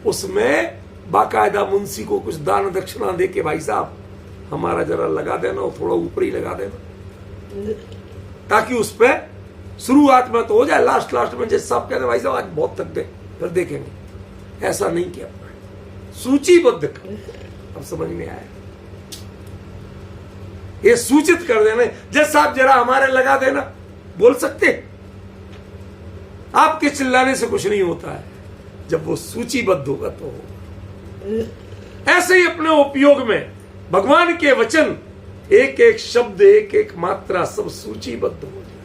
उसमें बाकायदा मुंशी को कुछ दान दक्षिणा दे के भाई साहब हमारा जरा लगा देना, और थोड़ा ऊपर ही लगा देना, ताकि उस पर शुरुआत में तो हो जाए, लास्ट में जैसे साहब कहते भाई साहब आज बहुत थक गए फिर देखेंगे। ऐसा नहीं किया, सूचीबद्ध कर। अब समझ में आया, ये सूचित कर देना, जैसे साहब जरा हमारे लगा देना, बोल सकते। आपके चिल्लाने से कुछ नहीं होता है, जब वो सूचीबद्ध होगा तो होगा। ऐसे ही अपने उपयोग में भगवान के वचन, एक एक शब्द, एक एक मात्रा सब सूचीबद्ध हो जाए,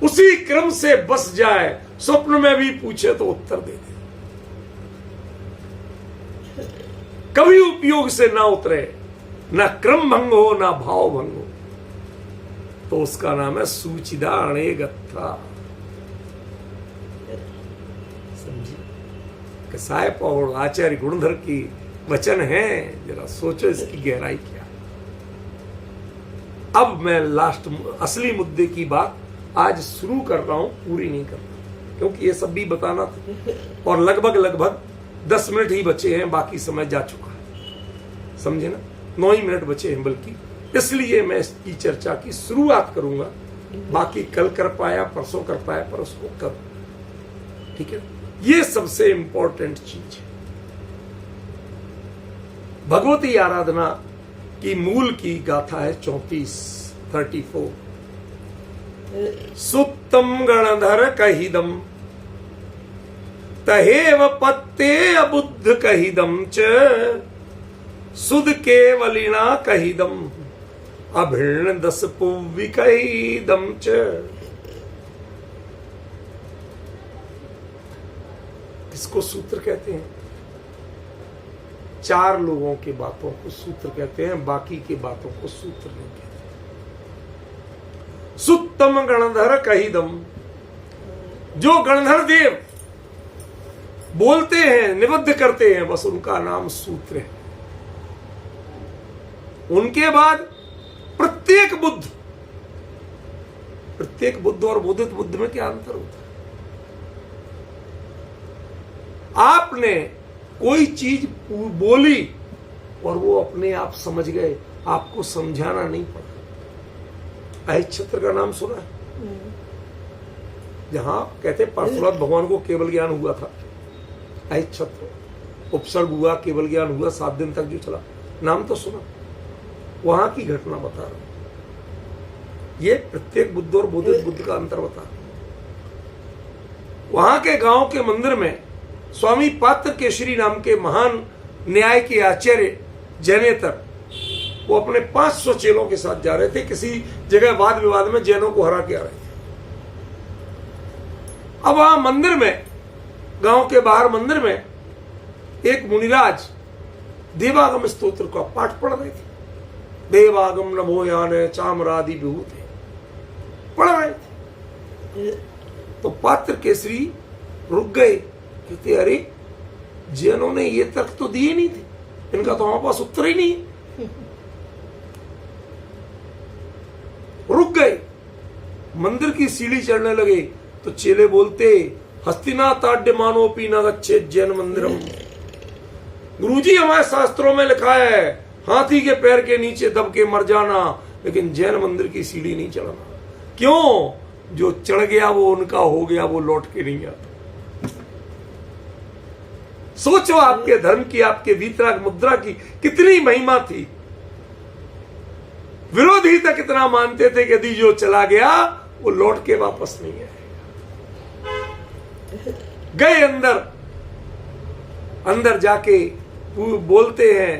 उसी क्रम से बस जाए, स्वप्न में भी पूछे तो उत्तर दे दे, कभी उपयोग से ना उतरे, ना क्रम भंग हो ना भाव भंग हो, तो उसका नाम है सूचिदाणे गत्था। समझिए कसाय और आचार्य गुणधर की वचन है, जरा सोचो इसकी गहराई क्या। अब मैं लास्ट असली मुद्दे की बात आज शुरू कर रहा हूं, पूरी नहीं कर रहा, क्योंकि ये सब भी बताना था और लगभग 10 मिनट ही बचे हैं, बाकी समय जा चुका है, समझे ना। 9 ही मिनट बचे हैं बल्कि, इसलिए मैं इसकी चर्चा की शुरुआत करूंगा, बाकी कल कर पाया, परसों कर पाया, पर उसको करूं, ठीक है। ये सबसे इंपॉर्टेंट चीज है। भगवती आराधना की मूल की गाथा है 34 सुत्तम गणधर कहिदम तहेव पत्ते अबुद्ध कहिदम च सुद केवलिना कहिदम अभिर्ण 10 पुव्वी कहिदम च। इसको सूत्र कहते हैं। 4 लोगों की बातों को सूत्र कहते हैं, बाकी की बातों को सूत्र नहीं कहते। सुत्तम गणधर कहिदम, जो गणधर देव बोलते हैं, निबद्ध करते हैं, बस उनका नाम सूत्र है। उनके बाद प्रत्येक बुद्ध और बोधित बुद्ध में क्या अंतर होता है? आपने कोई चीज बोली और वो अपने आप समझ गए, आपको समझाना नहीं पड़ा। अहिच्छत्र का नाम सुना है? जहां कहते परशुराम भगवान को केवल ज्ञान हुआ था, अहिच्छत्र उपसर्ग हुआ, केवल ज्ञान हुआ, 7 दिन तक जो चला, नाम तो सुना। वहां की घटना बता रहा हूं। ये प्रत्येक बुद्ध और बोधित बुद्ध का अंतर बता रहा हूं। वहां के गांव के मंदिर में स्वामी पात्र केशरी नाम के महान न्याय के आचार्य जैनेतर, वो अपने 500 चेलों के साथ जा रहे थे, किसी जगह वाद विवाद में जैनों को हरा के आ रहे थे। अब वहां मंदिर में, गांव के बाहर मंदिर में एक मुनिराज देवागम स्तोत्र का पाठ पढ़ रहे थे। देवागम नमो याने चामरादि विभूते पढ़ रहे थे। तो पात्र केसरी रुक गए, कहते अरे जैनों ने ये तर्क तो दिए नहीं थे, इनका तो हमारे पास उत्तर ही नहीं है। रुक गए, मंदिर की सीढ़ी चढ़ने लगे तो चेले बोलते हस्तिना ताड्य मानोपी न गच्छेत जैन मंदिरम। गुरुजी हमारे शास्त्रों में लिखा है हाथी के पैर के नीचे दब के मर जाना, लेकिन जैन मंदिर की सीढ़ी नहीं चढ़ना। क्यों? जो चढ़ गया वो उनका हो गया, वो लौट के नहीं आता। सोचो आपके धर्म की, आपके वीतराग मुद्रा की कितनी महिमा थी। विरोधी तक इतना मानते थे कि यदि जो चला गया वो लौट के वापस नहीं आएगा। गए अंदर जाके बोलते हैं,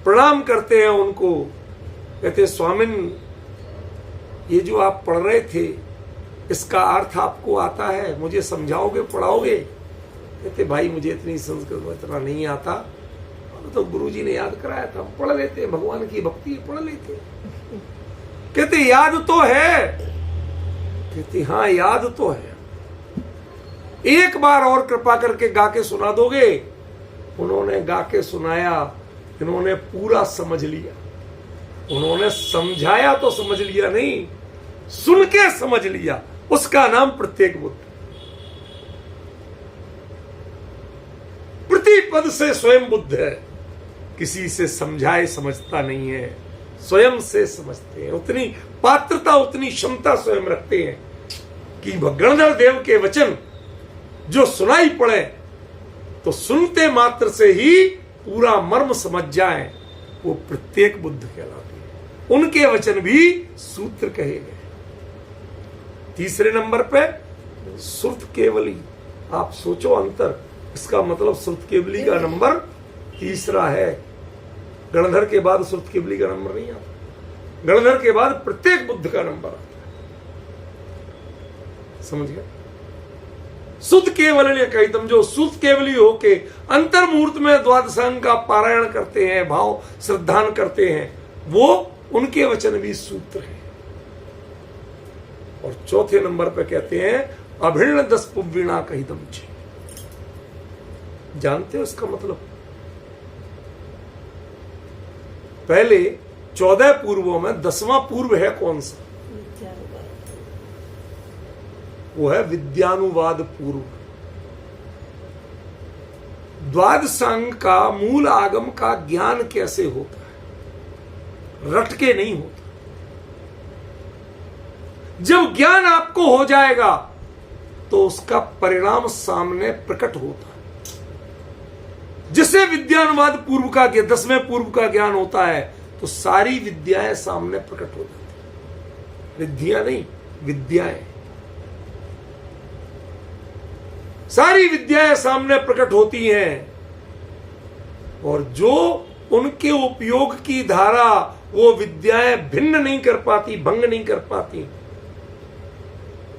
प्रणाम करते हैं उनको, कहते स्वामिन ये जो आप पढ़ रहे थे इसका अर्थ आपको आता है, मुझे समझाओगे, पढ़ाओगे? कहते भाई मुझे इतनी संस्कृत में इतना नहीं आता, तो गुरुजी ने याद कराया था, हम पढ़ लेते, भगवान की भक्ति पढ़ लेते। कहते याद तो है? कहते हाँ याद तो है, एक बार और कृपा करके गा के सुना दोगे? उन्होंने गा के सुनाया, इन्होंने पूरा समझ लिया। उन्होंने समझाया तो समझ लिया नहीं, सुन के समझ लिया, उसका नाम प्रत्येक बुद्ध। प्रतिपद से स्वयं बुद्ध है, किसी से समझाए समझता नहीं है, स्वयं से समझते हैं। उतनी पात्रता, उतनी क्षमता स्वयं रखते हैं कि गणधर देव के वचन जो सुनाई पड़े तो सुनते मात्र से ही पूरा मर्म समझ जाए, वो प्रत्येक बुद्ध कहलाते हैं। उनके वचन भी सूत्र कहे गए। तीसरे नंबर पे श्रुत केवली। आप सोचो अंतर, इसका मतलब श्रुत केवली का नंबर तीसरा है। गणधर के बाद श्रुत केवली का नंबर नहीं आता, गणधर के बाद प्रत्येक बुद्ध का नंबर आता है। समझ गए? शुद्ध केवल कहितम, जो शुद्ध केवली होके अंतर मुहूर्त में द्वादशांग का पारायण करते हैं, भाव श्रद्धान करते हैं, वो उनके वचन भी सूत्र हैं। और चौथे नंबर पे कहते हैं अभिन्न 10 पुवीणा कहितम छे। जानते हो इसका मतलब? पहले 14 पूर्वों में 10वां पूर्व है कौन सा? वो है विद्यानुवाद पूर्व। द्वादशांग का मूल आगम का ज्ञान कैसे होता है? रट के नहीं होता। जब ज्ञान आपको हो जाएगा तो उसका परिणाम सामने प्रकट होता है। जिसे विद्यानुवाद पूर्व का 10वें पूर्व का ज्ञान होता है तो सारी विद्याएं सामने प्रकट हो जाती। विद्या नहीं, विद्याएं, सारी विद्याएं सामने प्रकट होती हैं। और जो उनके उपयोग की धारा वो विद्याएं भिन्न नहीं कर पाती, भंग नहीं कर पाती,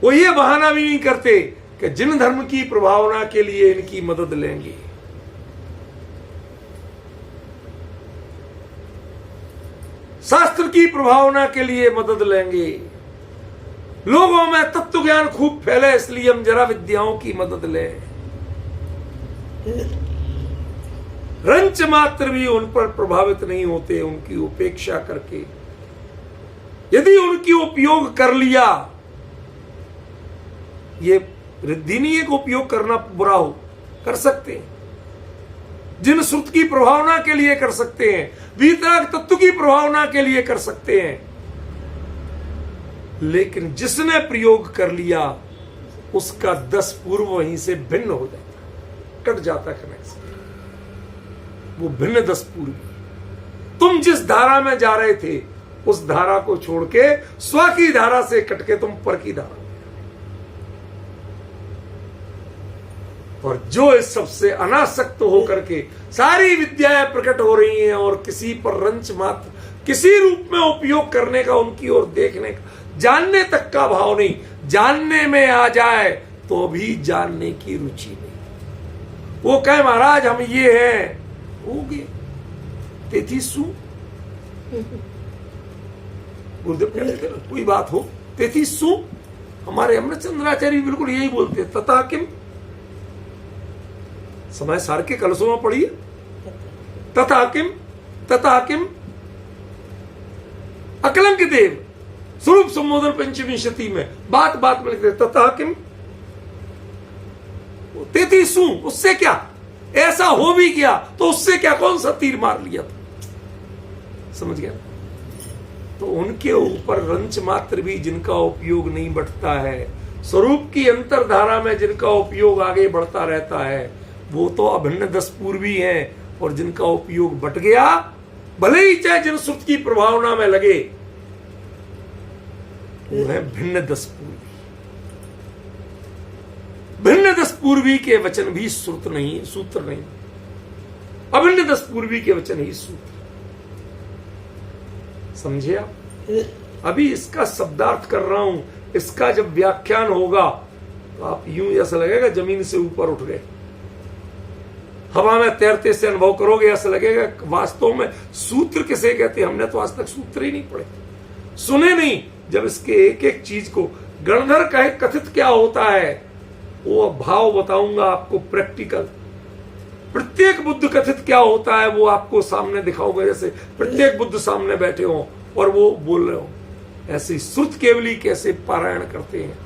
वो ये बहाना भी नहीं करते कि जिन धर्म की प्रभावना के लिए इनकी मदद लेंगे। शास्त्र की प्रभावना के लिए मदद लेंगे। लोगों में तत्व ज्ञान खूब फैले इसलिए हम जरा विद्याओं की मदद लें। रंच मात्र भी उन पर प्रभावित नहीं होते, उनकी उपेक्षा करके। यदि उनकी उपयोग कर लिया, ये रिद्धि नहीं है कि उपयोग करना बुरा हो, कर सकते हैं। जिन श्रुत की प्रभावना के लिए कर सकते हैं, वीतराग तत्व की प्रभावना के लिए कर सकते हैं। लेकिन जिसने प्रयोग कर लिया उसका 10 पूर्व वहीं से भिन्न हो जाता, कट जाता कनेक्शन। वो भिन्न 10 पूर्व। तुम जिस धारा में जा रहे थे उस धारा को छोड़ के स्व की धारा से कट के तुम पर की धारा। और जो इस सबसे अनासक्त होकर के सारी विद्याएं प्रकट हो रही हैं और किसी पर रंच मात्र, किसी रूप में उपयोग करने का, उनकी ओर देखने का, जानने तक का भाव नहीं, जानने में आ जाए तो भी जानने की रुचि नहीं। वो कहे महाराज हम ये हैं, हो गए तेतीसु। गुरुदेव कहते कोई बात हो तेतीसु। हमारे अमृतचंद्राचार्य बिल्कुल यही बोलते, तथा किम। समय सार के कलशों में पढ़िए, तथा किम, तथा किम। अकलंक देव स्वरूप संबोधन पंचविंशति में बात बात में लिखते तथा किम। तेतीसु, उससे क्या? ऐसा हो भी गया तो उससे क्या? कौन सा तीर मार लिया था? समझ गया? तो उनके ऊपर रंच मात्र भी जिनका उपयोग नहीं बढ़ता है, स्वरूप की अंतरधारा में जिनका उपयोग आगे बढ़ता रहता है, वो तो अभिन्न 10 पूर्वी हैं। और जिनका उपयोग बट गया, भले ही चाहे जिन श्रुत की प्रभावना में लगे, वो है भिन्न 10 पूर्वी। भिन्न 10 पूर्वी के वचन भी श्रुत नहीं, सूत्र नहीं। अभिन्न 10 पूर्वी के वचन ही सूत्र। समझे आप? अभी इसका शब्दार्थ कर रहा हूं, इसका जब व्याख्यान होगा तो आप यूं ऐसा लगेगा जमीन से ऊपर उठ गए, हवा में तैरते से अनुभव करोगे। ऐसा लगेगा वास्तव में सूत्र किसे कहते हैं। हमने तो आज तक सूत्र ही नहीं पढ़े, सुने नहीं। जब इसके एक एक चीज को गणधर कहे कथित क्या होता है, वो भाव बताऊंगा आपको प्रैक्टिकल। प्रत्येक बुद्ध कथित क्या होता है वो आपको सामने दिखाऊंगा। जैसे प्रत्येक बुद्ध सामने बैठे हो और वो बोल रहे हो, ऐसे श्रुत केवली कैसे पारायण करते हैं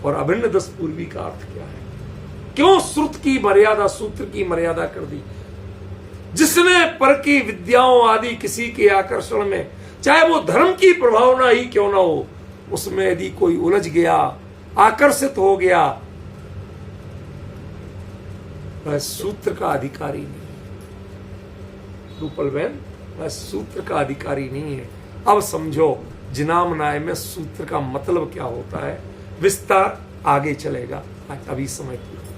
और अभिन्न दस पूर्वी का अर्थ क्या है? क्यों श्रुत की मर्यादा, सूत्र की मर्यादा कर दी? जिसने पर की विद्याओं आदि किसी के आकर्षण में, चाहे वो धर्म की प्रभावना ही क्यों ना हो, उसमें यदि कोई उलझ गया, आकर्षित हो गया, वह सूत्र का अधिकारी नहीं है। रूपल बहन, वह सूत्र का अधिकारी नहीं है। अब समझो जिनामनाय में सूत्र का मतलब क्या होता है, विस्तार आगे चलेगा। अभी समय पूरा।